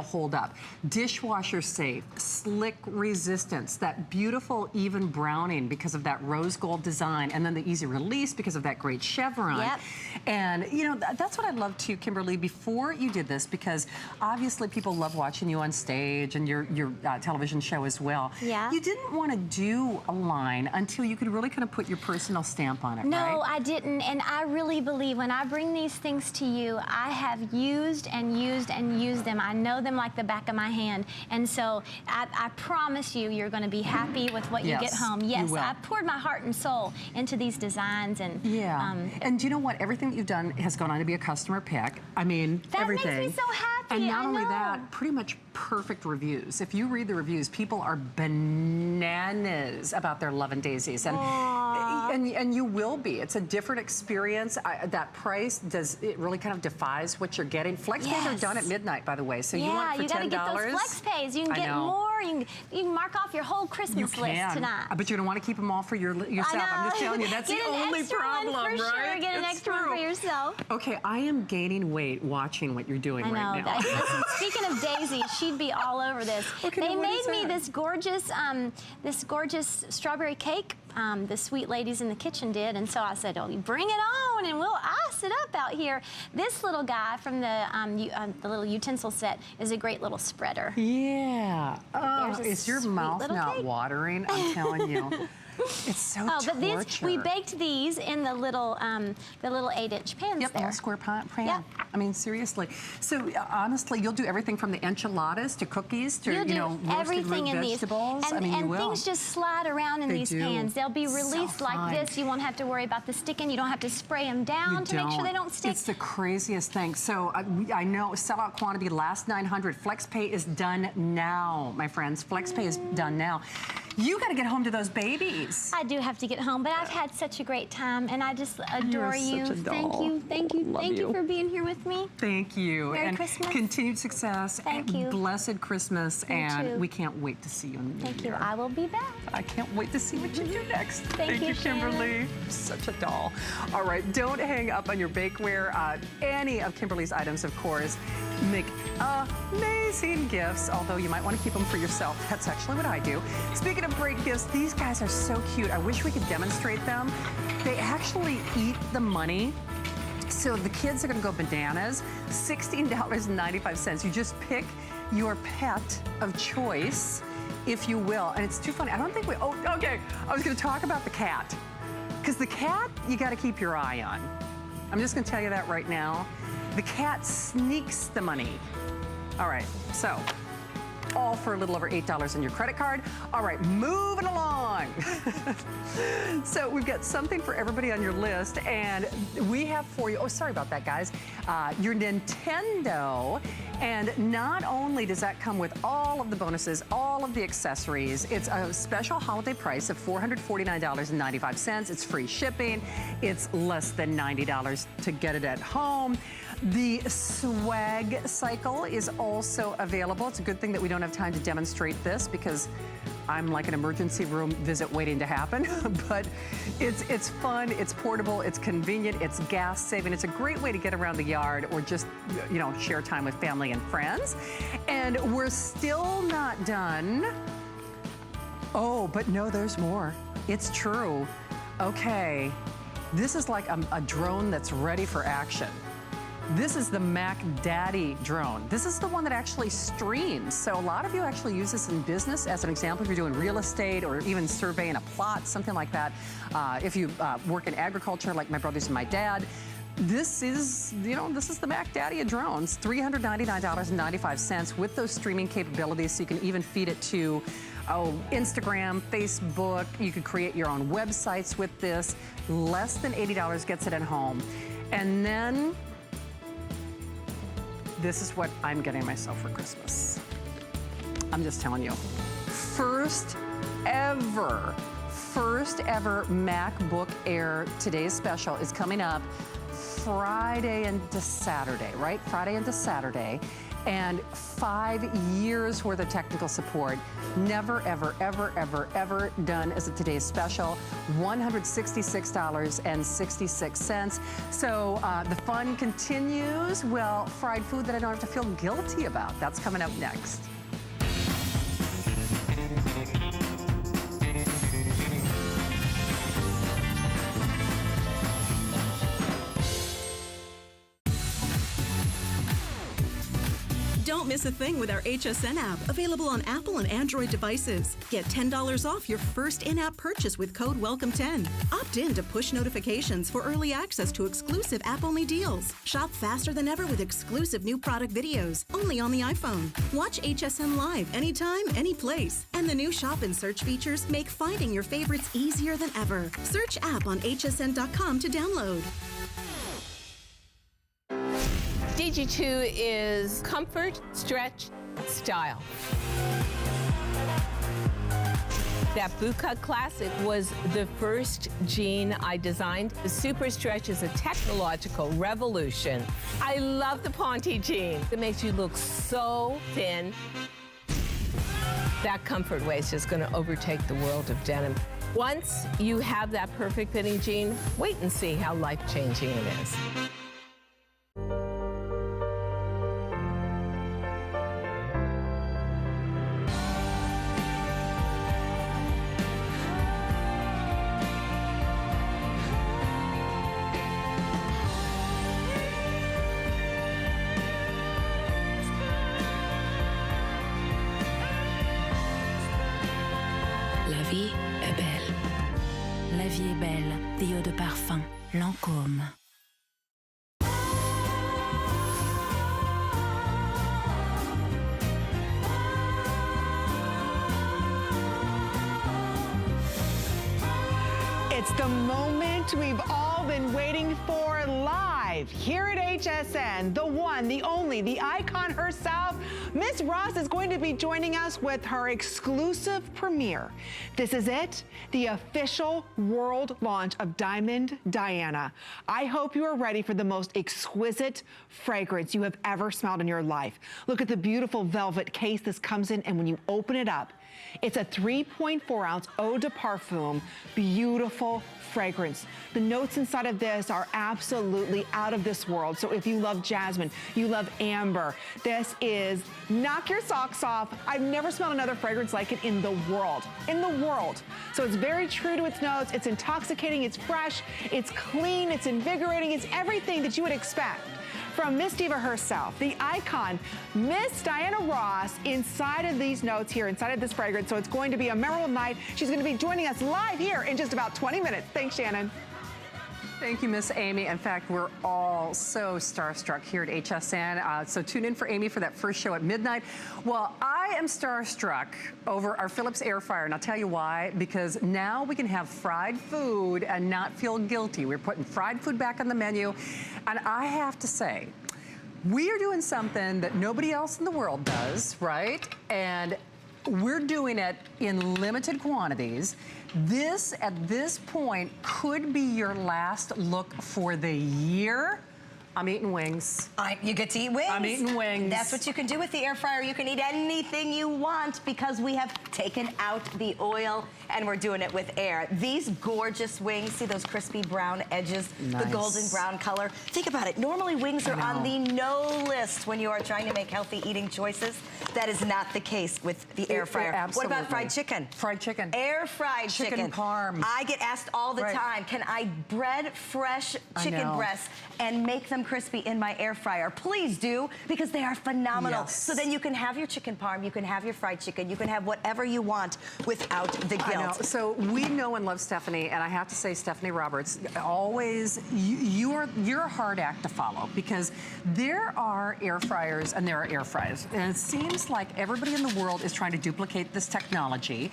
hold up, dishwasher safe, slick resistance, that beautiful even browning because of that rose gold design, and then the easy release because of that great chevron. And that's what I love too, Kimberly, before you did this, because obviously people love watching you on stage and your television show as well. You didn't want to do a line until you could really kind of put your personal stamp on it, right? No, I didn't, and I really believe when I bring these things to you, I have used and used and used them. I know them like the back of my hand, and so I promise you, you're going to be happy with what you get home. Yes, I poured my heart and soul into these designs, and and do you know what? Everything that you've done has gone on to be a customer pick. I mean, that everything. makes me so happy. And not only that, pretty much perfect reviews. If you read the reviews, people are bananas about their Love and Daisies, and you will be. It's a different experience. That price it really kind of defies what you're getting. Flex pays are done at midnight, by the way. So you want for $10. You got to get those flex pays. You can get more. You can mark off your whole Christmas list tonight. But you don't want to keep them all for yourself. I'm just telling you, that's the only problem, right? Sure. Get an extra one for yourself. Okay, I am gaining weight watching what you're doing right now. Listen, speaking of Daisy, she'd be all over this. They made me this gorgeous strawberry cake. The sweet ladies in the kitchen did, and so I said, "Oh, you bring it on!" going and we'll ice it up out here. This little guy from the little utensil set is a great little spreader. Yeah. Oh, There's a is your sweet mouth little not cake. watering? I'm telling you. It's so But torture. these, we baked these in the little 8-inch pans Yep, there. little square pan. Yeah. I mean, seriously. So honestly, you'll do everything from the enchiladas to cookies to, You'll you do know, roasted everything root in these. vegetables. And, I mean, you and will. things just slide around in They these do. pans. They'll be So released like fun. this. You won't have to worry about the sticking. You don't have to spray them down to make sure they don't stick. It's the craziest thing. So I know sellout quantity, last 900. FlexPay is done now, my friends. FlexPay is done now. You got to get home to those babies. I do have to get home, but I've had such a great time, and I just adore you. such a Thank doll. you, thank you, Love thank you you. for being here with me. Thank you. Merry and Christmas. Continued success. Thank you. Blessed Christmas. You and too. we can't wait to see you in the new Thank you. year. I will be back. I can't wait to see what you do next. Thank you, Kimberly. Such a doll. All right, don't hang up on your bakeware. Any of Kimberly's items, of course, make amazing gifts, although you might want to keep them for yourself. That's actually what I do. Speaking of great gifts, these guys are so cute. I wish we could demonstrate them. They actually eat the money. So the kids are going to go bananas. $16.95. You just pick your pet of choice, if you will. And it's too funny. I don't think we, oh, okay. I was going to talk about the cat. Because the cat, you got to keep your eye on. I'm just going to tell you that right now. The cat sneaks the money. All right, so all for a little over $8 on your credit card. All right, moving along. So we've got something for everybody on your list, and we have for you, oh, sorry about that, guys, your Nintendo. And not only does that come with all of the bonuses, all of the accessories, it's a special holiday price of $449.95. It's free shipping. It's less than $90 to get it at home. The swag cycle is also available. It's a good thing that we don't have time to demonstrate this because I'm like an emergency room visit waiting to happen. But it's fun, it's portable, it's convenient, it's gas saving. It's a great way to get around the yard or just, you know, share time with family and friends. And we're still not done. Oh, but no, there's more. It's true. Okay, this is like a drone that's ready for action. This is the Mac Daddy drone. This is the one that actually streams. So a lot of you actually use this in business. As an example, if you're doing real estate or even surveying a plot, something like that. If you work in agriculture, like my brothers and my dad, this is, you know, this is the Mac Daddy of drones. $399.95 with those streaming capabilities. So you can even feed it to Instagram, Facebook. You could create your own websites with this. Less than $80 gets it at home. And then this is what I'm getting myself for Christmas. I'm just telling you. First ever MacBook Air Today's Special is coming up Friday into Saturday, right? Friday into Saturday. And 5 years worth of technical support. Never, ever, ever, ever, ever done as a Today's Special. $166.66. So the fun continues. Well, fried food that I don't have to feel guilty about. That's coming up next. Don't miss a thing with our HSN app, available on Apple and Android devices. Get $10 off your first in-app purchase with code WELCOME10. Opt in to push notifications for early access to exclusive app-only deals. Shop faster than ever with exclusive new product videos, only on the iPhone. Watch HSN Live anytime, any place. And the new Shop and Search features make finding your favorites easier than ever. Search app on hsn.com to download. DG2 is comfort, stretch, style. That boot cut classic was the first jean I designed. The Super Stretch is a technological revolution. I love the Ponte jean. It makes you look so thin. That comfort waist is going to overtake the world of denim. Once you have that perfect fitting jean, wait and see how life-changing it is. des eaux de parfum Lancôme. It's the moment we've all been waiting for, live here at HSN. The one, the only, the icon herself, Miss Ross is going to be joining us with her exclusive premiere. This is it, the official world launch of Diamond Diana. I hope you are ready for the most exquisite fragrance you have ever smelled in your life. Look at the beautiful velvet case this comes in, and when you open it up, it's a 3.4 ounce eau de parfum, beautiful fragrance. The notes inside of this are absolutely out of this world. So if you love jasmine, you love amber, this is knock your socks off. I've never smelled another fragrance like it in the world, So it's very true to its notes. It's intoxicating, it's fresh, it's clean, it's invigorating, it's everything that you would expect from Miss Diva herself, the icon, Miss Diana Ross, inside of these notes here, inside of this fragrance. So it's going to be a memorable night. She's going to be joining us live here in just about 20 minutes. Thanks, Shannon. Thank you, Miss Amy. In fact, we're all so starstruck here at HSN. So tune in for Amy for that first show at midnight. Well, I am starstruck over our Philips air fryer, and I'll tell you why. Because now we can have fried food and not feel guilty. We're putting fried food back on the menu, and I have to say, we are doing something that nobody else in the world does, right? And we're doing it in limited quantities. This, at this point, could be your last look for the year. I'm eating wings. You get to eat wings. I'm eating wings. That's what you can do with the air fryer. You can eat anything you want because we have taken out the oil and we're doing it with air. These gorgeous wings, see those crispy brown edges, nice. The golden brown color. Think about it. Normally wings are on the no list when you are trying to make healthy eating choices. That is not the case with the air fryer. Absolutely. What about fried chicken? Fried chicken. Air fried chicken. Parm. I get asked all the time, can I bread fresh chicken breasts and make them crispy in my air fryer? Please do, because they are phenomenal. Yes. So then you can have your chicken parm, you can have your fried chicken, you can have whatever you want without the guilt. I know. So we know and love Stephanie, and I have to say, Stephanie Roberts, always, you're a hard act to follow, because there are air fryers and there are air fryers. And it seems like everybody in the world is trying to duplicate this technology.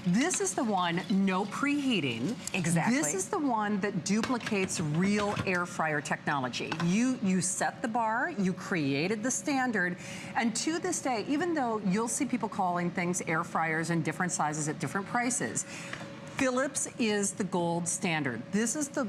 This is the one, no preheating. Exactly. This is the one that duplicates real air fryer technology. You set the bar, you created the standard, and to this day, even though you'll see people calling things air fryers in different sizes at different prices, Philips is the gold standard. This is the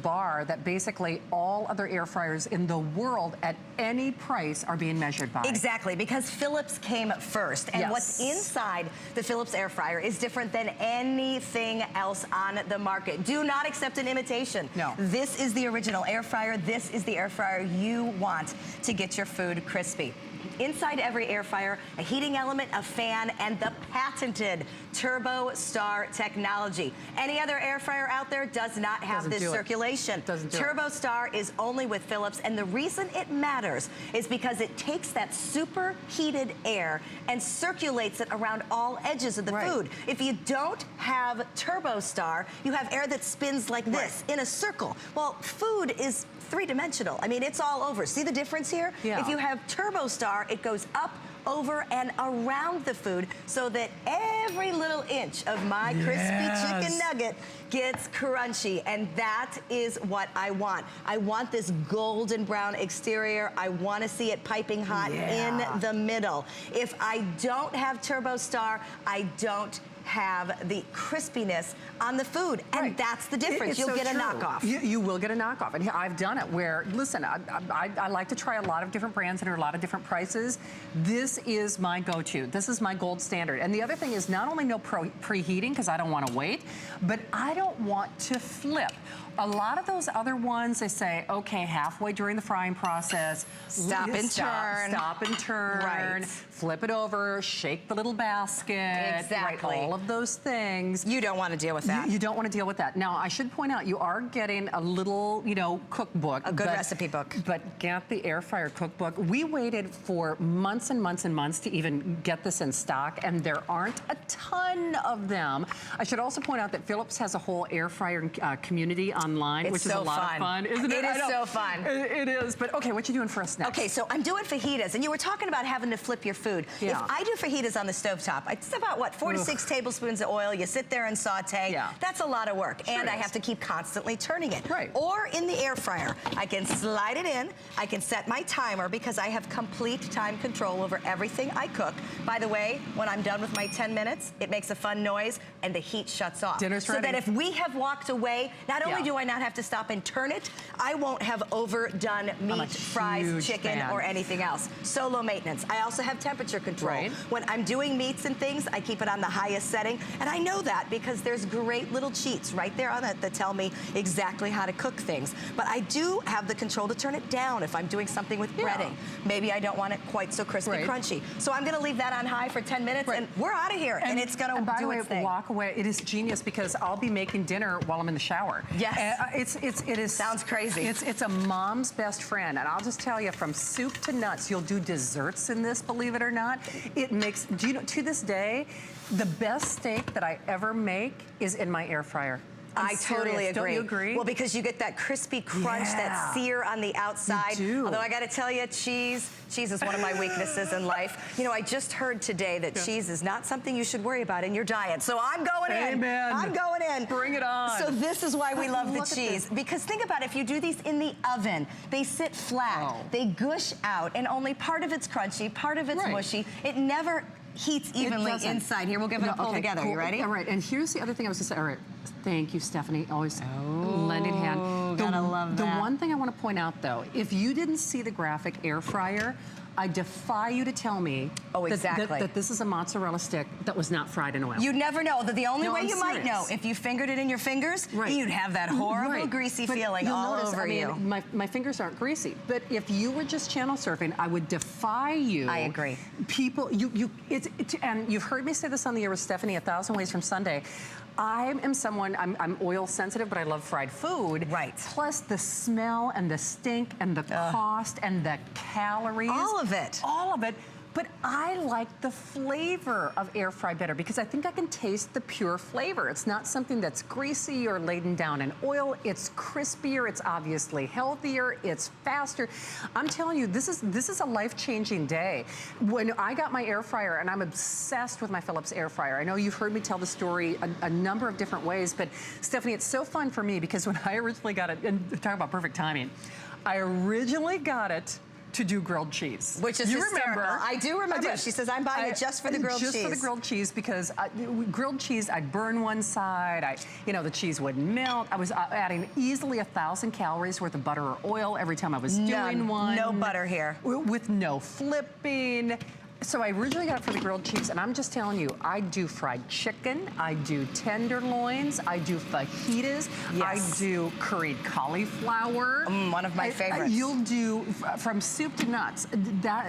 bar that basically all other air fryers in the world at any price are being measured by. Exactly, because Philips came first. And what's inside the Philips air fryer is different than anything else on the market. Do not accept an imitation. No. This is the original air fryer. This is the air fryer you want to get your food crispy. Inside every air fryer, a heating element, a fan, and the patented Turbo Star technology. Any other air fryer out there does not have this circulation. Turbo Star is only with Philips, and the reason it matters is because it takes that super heated air and circulates it around all edges of the food. If you don't have Turbo Star, you have air that spins like this in a circle. Well, food is three-dimensional. I mean, it's all over. See the difference here? Yeah. If you have Turbo Star, it goes up, over, and around the food so that every little inch of my crispy chicken nugget gets crunchy, and that is what I want. I want this golden brown exterior. I want to see it piping hot in the middle. If I don't have Turbo Star, I don't have the crispiness on the food, and that's the difference. You'll get a knockoff. You will get a knockoff, and I've done it where, listen, I like to try a lot of different brands and a lot of different prices. This is my go-to. This is my gold standard. And the other thing is not only no preheating, because I don't want to wait, but I don't want to flip. A lot of those other ones, they say, okay, halfway during the frying process, Stop and turn. Stop and turn. Right. Flip it over, shake the little basket. Exactly. Right, all of those things. You don't want to deal with that. You don't want to deal with that. Now, I should point out, you are getting a little, you know, cookbook. A good recipe book. But get the air fryer cookbook. We waited for months and months and months to even get this in stock, and there aren't a ton of them. I should also point out that Philips has a whole air fryer community online, which is a lot of fun, isn't it? It is so fun. It is. But okay, what you doing for us next? Okay, so I'm doing fajitas, and you were talking about having to flip your food. Yeah. If I do fajitas on the stovetop, it's about, what, 4 to 6 tablespoons of oil. You sit there and saute. Yeah. That's a lot of work, Sure and I is. have to keep constantly turning it. Right. Or in the air fryer, I can slide it in. I can set my timer because I have complete time control over everything I cook. By the way, when I'm done with my 10 minutes, it makes a fun noise, and the heat shuts off. Dinner's so ready. that if we have walked away, not only Yeah. do I not have to stop and turn it, I won't have overdone meat, fries, huge chicken, fan. or anything else. Solo maintenance. I also have temperature control. Right. When I'm doing meats and things, I keep it on the highest setting, and I know that because there's great little cheats right there on it that tell me exactly how to cook things. But I do have the control to turn it down if I'm doing something with breading. Maybe I don't want it quite so crispy, crunchy. So I'm gonna leave that on high for 10 minutes, and we're out of here, and it's gonna by do the way, its thing. walk away. It is genius because I'll be making dinner while I'm in the shower. Yes. It is. Sounds crazy. It's a mom's best friend, and I'll just tell you, from soup to nuts, you'll do desserts in this, believe it or not. It makes, do you know, to this day, the best steak that I ever make is in my air fryer. I totally agree. Don't you agree? Well, because you get that crispy crunch, that sear on the outside. You do. Although I got to tell you, cheese is one of my weaknesses in life. You know, I just heard today that cheese is not something you should worry about in your diet. So I'm going in. Amen. I'm going in. Bring it on. So this is why we love the Look at cheese. this. Because think about it, if you do these in the oven, they sit flat, they gush out, and only part of it's crunchy, part of it's mushy. It never heats evenly inside. Here, we'll give it a pull together. Cool. You ready? All right, and here's the other thing I was going to say. All right, thank you, Stephanie. Always lending hand. Gotta love that. The one thing I want to point out, though, if you didn't see the graphic air fryer, I defy you to tell me that this is a mozzarella stick that was not fried in oil. You never know. The only way you might know, serious. if you fingered it in your fingers, you'd have that horrible greasy But feeling you'll all notice, over you. My fingers aren't greasy, but if you were just channel surfing, I would defy you. I agree. People, and you've heard me say this on the air with Stephanie 1,000 Ways from Sunday. I am someone, I'm oil sensitive, but I love fried food. Right. Plus the smell and the stink and the cost and the calories. All of it. All of it. But I like the flavor of air fry better because I think I can taste the pure flavor. It's not something that's greasy or laden down in oil. It's crispier. It's obviously healthier. It's faster. I'm telling you, this is a life-changing day. When I got my air fryer, and I'm obsessed with my Philips air fryer. I know you've heard me tell the story a number of different ways, but Stephanie, it's so fun for me because when I originally got it, and talk about perfect timing, I originally got it to do grilled cheese. Which is hysterical. Remember? I do remember. She says, I'm buying it just for the grilled cheese. Just for the grilled cheese because grilled cheese, I'd burn one side, the cheese wouldn't melt. I was adding easily 1,000 calories worth of butter or oil every time I was doing one. No butter here. With no flipping. So I originally got it for the grilled cheese, and I'm just telling you, I do fried chicken, I do tenderloins, I do fajitas, I do curried cauliflower. One of my favorites. You'll do, from soup to nuts,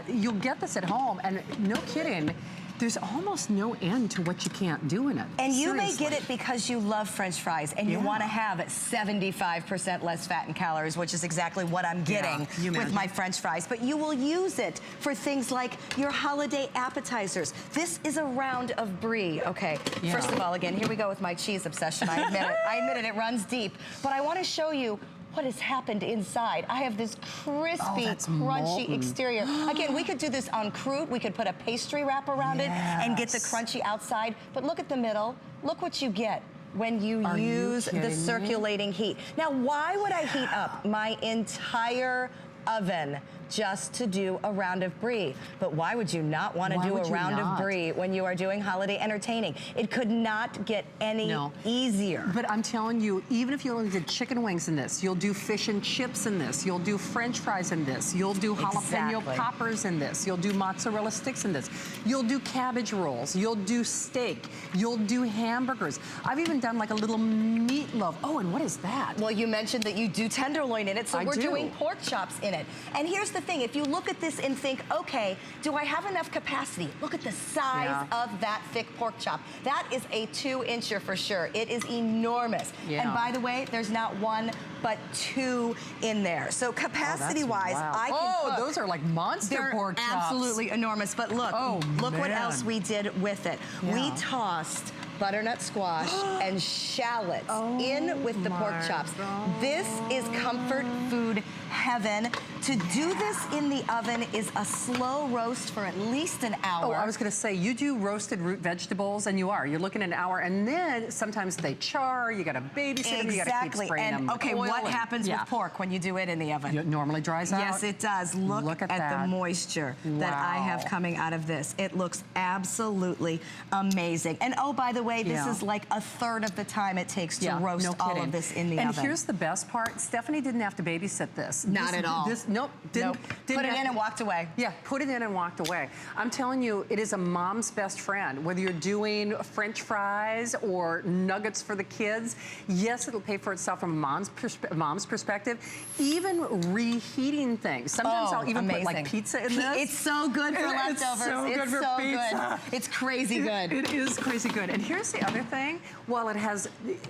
you'll get this at home, and no kidding, there's almost no end to what you can't do in it. And you may get it because you love French fries and you want to have 75% less fat and calories, which is exactly what I'm getting with my French fries. But you will use it for things like your holiday appetizers. This is a round of brie. Okay, first of all, again, here we go with my cheese obsession. I admit it. I admit it runs deep. But I want to show you what has happened inside. I have this crispy, crunchy exterior. Again, we could do this on croute. We could put a pastry wrap around it and get the crunchy outside. But look at the middle. Look what you get when you use the circulating heat. Now, why would I heat up my entire oven just to do a round of brie. But why would you not want to do a round of brie when you are doing holiday entertaining? It could not get any easier. But I'm telling you, even if you only did chicken wings in this, you'll do fish and chips in this, you'll do French fries in this, you'll do jalapeno poppers in this, you'll do mozzarella sticks in this, you'll do cabbage rolls, you'll do steak, you'll do hamburgers. I've even done like a little meatloaf. Oh, and what is that? Well, you mentioned that you do tenderloin in it, so we're doing pork chops in it. And here's the thing, if you look at this and think, okay, do I have enough capacity? Look at the size of that thick pork chop. That is a 2-incher for sure. It is enormous. And by the way, there's not one, but 2 in there. So capacity-wise, I can cook. Those are like monster pork chops. They're absolutely enormous. But look, look what else we did with it. We tossed butternut squash and shallots in with the pork chops. This is comfort food heaven. To do this in the oven is a slow roast for at least an hour. Oh, I was going to say, you do roasted root vegetables, and you're looking at an hour, and then sometimes they char, you got to babysit them, you got to keep spraying them. Okay, what happens with pork when you do it in the oven? It normally dries out. Yes, it does. Look at the moisture that I have coming out of this. It looks absolutely amazing. And oh, by the way, this is like a third of the time it takes to roast all of this in the oven. And here's the best part. Stephanie didn't have to babysit this. Not at all. Nope. Put it in and walked away. Yeah, put it in and walked away. I'm telling you, it is a mom's best friend. Whether you're doing French fries or nuggets for the kids, yes, it'll pay for itself from a mom's perspective. Even reheating things. Sometimes I'll even put like pizza in this. It's so good for leftovers. It's so good for pizza. It's crazy good. It is crazy good. And here's the other thing. While it has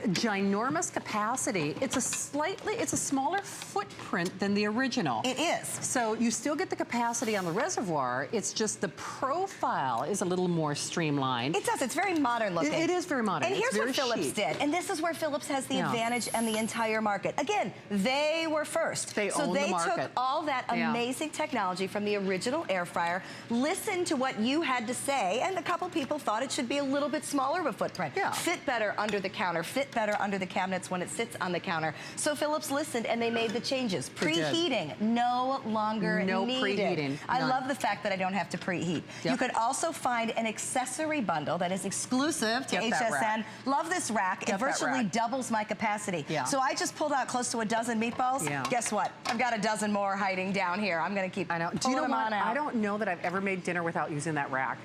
ginormous capacity, it's a smaller footprint than the original. It is. So you still get the capacity on the reservoir. It's just the profile is a little more streamlined. It does. It's very modern looking. It is very modern. And here's what Philips did. And this is where Philips has the advantage and the entire market. Again, they were first. They own the market. So they took all that amazing technology from the original air fryer, listened to what you had to say, and a couple people thought it should be a little bit smaller of a footprint. Fit better under the counter, fit better under the cabinets when it sits on the counter. So Philips listened and they made the changes. Preheating, no longer needed. Preheating. I love the fact that I don't have to preheat. You could also find an accessory bundle that is exclusive to HSN. Love this rack. It virtually doubles my capacity. So I just pulled out close to a dozen meatballs. Guess what? I've got a dozen more hiding down here. I'm going to keep pulling them on out. I don't know that I've ever made dinner without using that rack.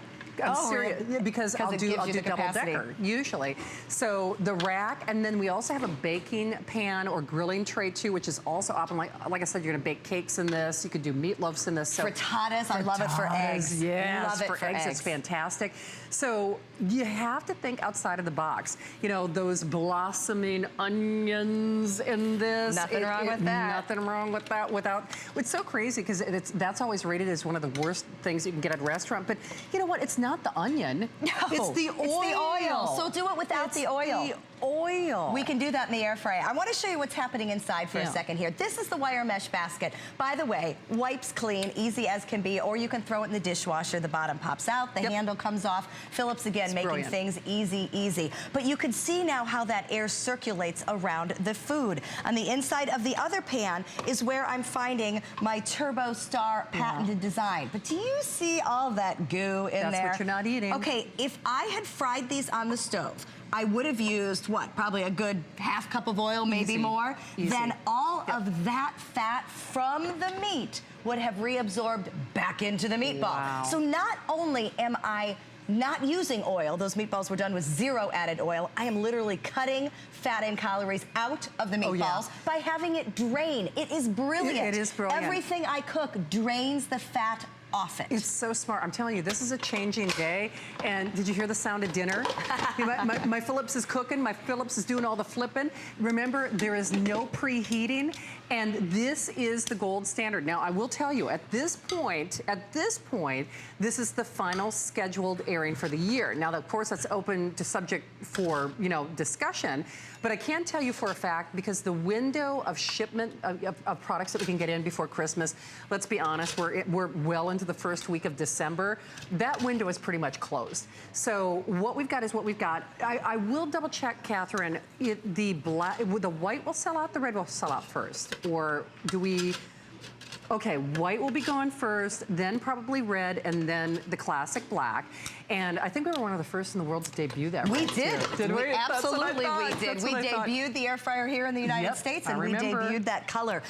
I'm serious, because I'll do double decker usually. So the rack, and then we also have a baking pan or grilling tray too, which is also awesome. Like I said, you're gonna bake cakes in this. You could do meatloafs in this. So frittatas, I love it for eggs. Yes, love it for eggs, it's fantastic. So you have to think outside of the box. You know, those blossoming onions in this. Nothing wrong with that. Nothing wrong with that. It's so crazy because that's always rated as one of the worst things you can get at a restaurant. But you know what? It's not the onion. No, it's the oil. It's the oil. So do it without the oil. Oil. We can do that in the air fryer. I want to show you what's happening inside for a second here. This is the wire mesh basket. By the way, wipes clean, easy as can be, or you can throw it in the dishwasher. The bottom pops out, the handle comes off. Philips, again, making things easy. But you can see now how that air circulates around the food. On the inside of the other pan is where I'm finding my Turbo Star patented design. But do you see all that goo in there? That's what you're not eating. Okay, if I had fried these on the stove, I would have used, what, probably a good half cup of oil, maybe more. Then all of that fat from the meat would have reabsorbed back into the meatball. So not only am I not using oil, those meatballs were done with 0 added oil, I am literally cutting fat and calories out of the meatballs by having it drain. It is brilliant. It is brilliant. Everything I cook drains the fat off it. It's so smart. I'm telling you, this is a changing day. And did you hear the sound of dinner? my Philips is cooking. My Philips is doing all the flipping. Remember, there is no preheating. And this is the gold standard. Now, I will tell you, at this point, this is the final scheduled airing for the year. Now, of course, that's open to subject for, discussion. But I can tell you for a fact, because the window of shipment of products that we can get in before Christmas, let's be honest, we're well into the first week of December. That window is pretty much closed. So what we've got is what we've got. I will double check, Catherine, the white will sell out, the red will sell out first, or do we? Okay, white will be gone first, then probably red, and then the classic black. And I think we were one of the first in the world to debut that. We did. Did we? Absolutely, we did. We debuted the air fryer here in the United States, and we debuted that color.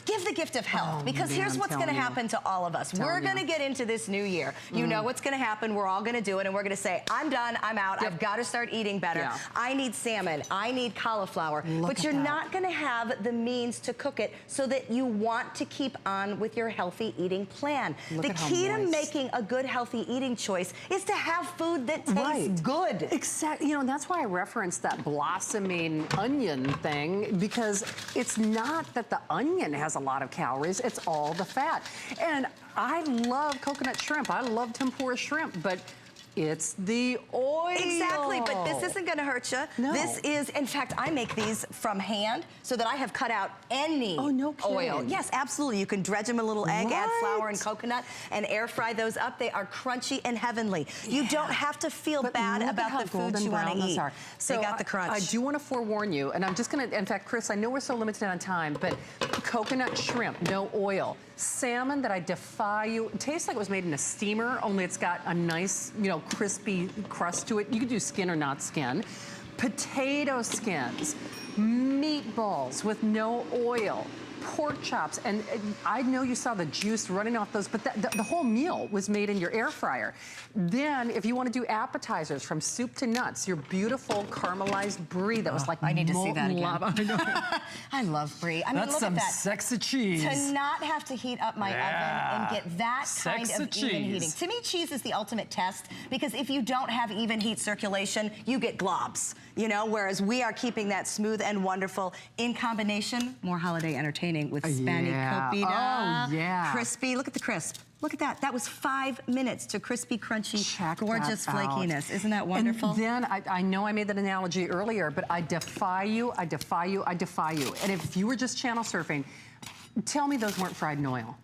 Give the gift of health, because here's what's going to happen to all of us. We're going to get into this new year. You know what's going to happen. We're all going to do it, and we're going to say, I'm done, I'm out, I've got to start eating better. I need salmon, I need cauliflower. But you're not going to have the means to cook it so that you want to keep on with your healthy eating plan. The key to making a good healthy eating choice is to have food that tastes good. Exactly. You know, and that's why I referenced that blossoming onion thing, because it's not that the onion has a lot of calories, it's all the fat. And I love coconut shrimp, I love tempura shrimp, but it's the oil. Exactly, but this isn't going to hurt you. No. This is, in fact, I make these from hand so that I have cut out any oil. Yes, absolutely. You can dredge them in a little egg, add flour and coconut, and air fry those up. They are crunchy and heavenly. You don't have to feel bad about the foods you want to eat. So they got the crunch. I do want to forewarn you, and I'm just going to, in fact, Chris, I know we're so limited on time, but coconut shrimp, no oil. Salmon that I defy you, it tastes like it was made in a steamer, only it's got a nice, you know, crispy crust to it. You could do skin or not skin. Potato skins, meatballs with no oil, pork chops, and I know you saw the juice running off those, but the whole meal was made in your air fryer. Then, if you want to do appetizers from soup to nuts, your beautiful caramelized brie that was like I need to see that again. Lava. I know. I love brie. I mean, That's look some at that. sexy cheese. To not have to heat up my oven and get that kind Sexy of even cheese. heating. To me, cheese is the ultimate test, because if you don't have even heat circulation, you get globs, you know, whereas we are keeping that smooth and wonderful in combination, more holiday entertaining with spanakopita. Crispy, look at the crisp. Look at that. That was 5 minutes to crispy, crunchy, gorgeous flakiness. Isn't that wonderful? And then, I know I made that analogy earlier, but I defy you, I defy you, I defy you. And if you were just channel surfing, tell me those weren't fried in oil.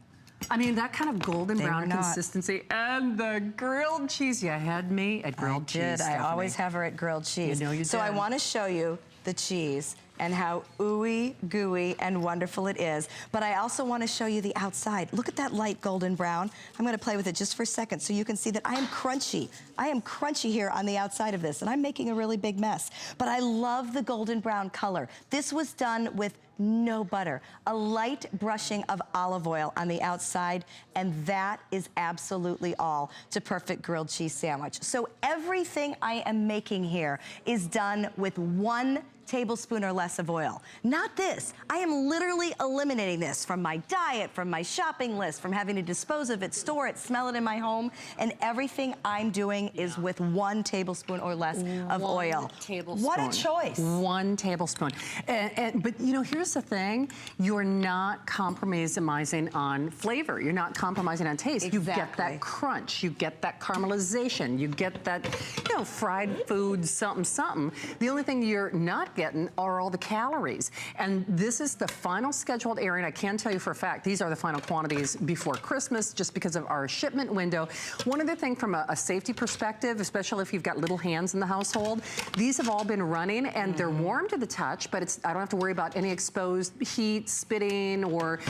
I mean, that kind of golden brown consistency, and the grilled cheese. You had me at grilled cheese, I always have her at grilled cheese. You know you So did. I want to show you the cheese and how ooey gooey and wonderful it is. But I also want to show you the outside. Look at that light golden brown. I'm going to play with it just for a second so you can see that I am crunchy. I am crunchy here on the outside of this, and I'm making a really big mess. But I love the golden brown color. This was done with no butter, a light brushing of olive oil on the outside, and that is absolutely all to perfect grilled cheese sandwich. So everything I am making here is done with 1 tablespoon or less of oil. Not this. I am literally eliminating this from my diet, from my shopping list, from having to dispose of it, store it, smell it in my home, and everything I'm doing is with 1 tablespoon or less of oil. 1 tablespoon. What a choice. 1 tablespoon. But you know, here's the thing. You're not compromising on flavor. You're not compromising on taste. You get that crunch. You get that caramelization. You get that, you know, fried food, something, something. The only thing you're not getting are all the calories. And this is the final scheduled airing. I can tell you for a fact, these are the final quantities before Christmas, just because of our shipment window. One other thing from a safety perspective, especially if you've got little hands in the household, these have all been running, and they're warm to the touch, but I don't have to worry about any exposed heat, spitting, or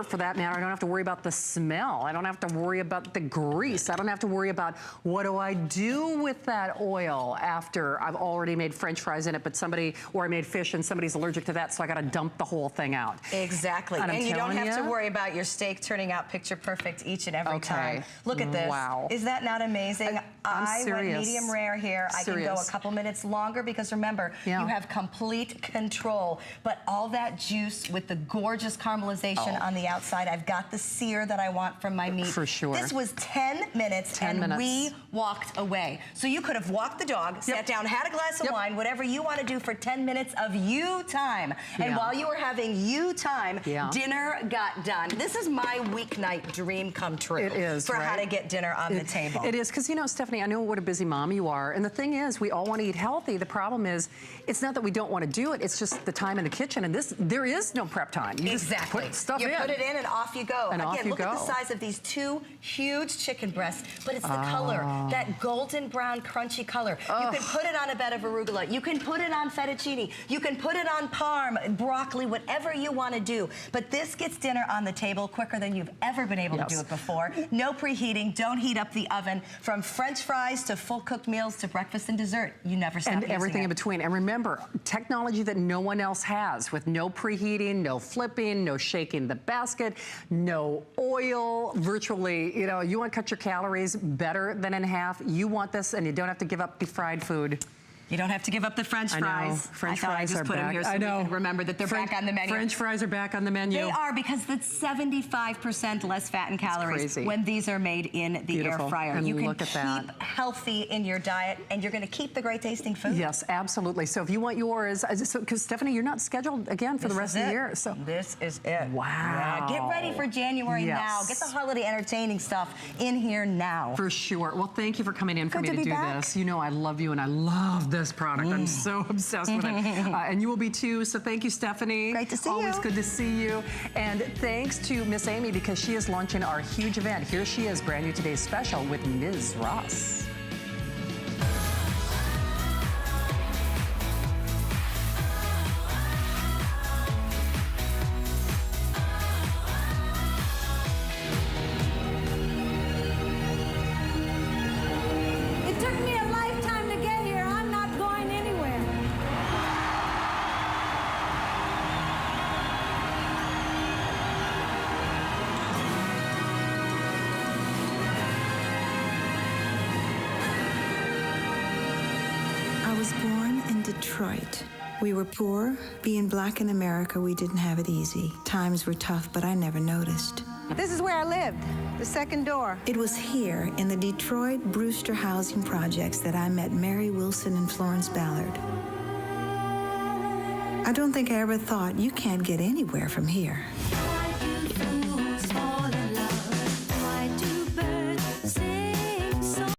for that matter, I don't have to worry about the smell. I don't have to worry about the grease. I don't have to worry about what do I do with that oil after I've already made French fries in it, but somebody, or I made fish and somebody's allergic to that, so I gotta dump the whole thing out. Exactly. And you don't have to worry about your steak turning out picture perfect each and every time. Look at this. Wow. Is that not amazing? I went medium rare here. I can go a couple minutes longer because remember, you have complete control. But all that juice with the gorgeous caramelization on the outside, I've got the sear that I want from my meat. For sure. This was 10 minutes and we walked away. So you could have walked the dog, sat down, had a glass of wine, whatever you want to do for 10 minutes of you time. And while you were having you time, dinner got done. This is my weeknight dream come true. It is, for how to get dinner on the table. It is, because you know, Stephanie, I know what a busy mom you are, and the thing is, we all want to eat healthy. The problem is, it's not that we don't want to do it, it's just the time in the kitchen, and there is no prep time. You just put stuff in. You put it in and off you go. And again, look at the size of these 2 huge chicken breasts, but it's the color, that golden brown crunchy color. You can put it on a bed of arugula. You can put it on feta fettuccine. You can put it on parm, broccoli, whatever you want to do. But this gets dinner on the table quicker than you've ever been able to do it before. No preheating. Don't heat up the oven. From French fries to full cooked meals to breakfast and dessert, you never stop using everything it. in between. And remember, technology that no one else has, with no preheating, no flipping, no shaking the basket, no oil, virtually, you know, you want to cut your calories better than in half. You want this, and you don't have to give up the fried food. You don't have to give up the French fries. I know. French fries are back. Here so I know. we can remember that they're back on the menu. French fries are back on the menu. They are, because that's 75% less fat and calories when these are made in the air fryer. And you can look at that. keep healthy in your diet, and you're going to keep the great tasting food. Yes, absolutely. So if you want yours, because Stephanie, you're not scheduled again for the rest of the year. So this is it. Wow. Yeah, get ready for January now. Get the holiday entertaining stuff in here now. For sure. Well, thank you for coming in for me to do back. this. You know I love you, and I love this product. I'm so obsessed with it. And you will be too, so thank you, Stephanie. Great to see you. Always good to see you. And thanks to Miss Amy, because she is launching our huge event. Here she is, brand new today's special with Ms. Ross. It took me a lifetime to get here. I'm not going anywhere. I was born in Detroit. We were poor. Being black in America, we didn't have it easy. Times were tough, but I never noticed. This is where I lived, the second door. It was here in the Detroit Brewster housing projects that I met Mary Wilson and Florence Ballard. I don't think I ever thought you can't get anywhere from here.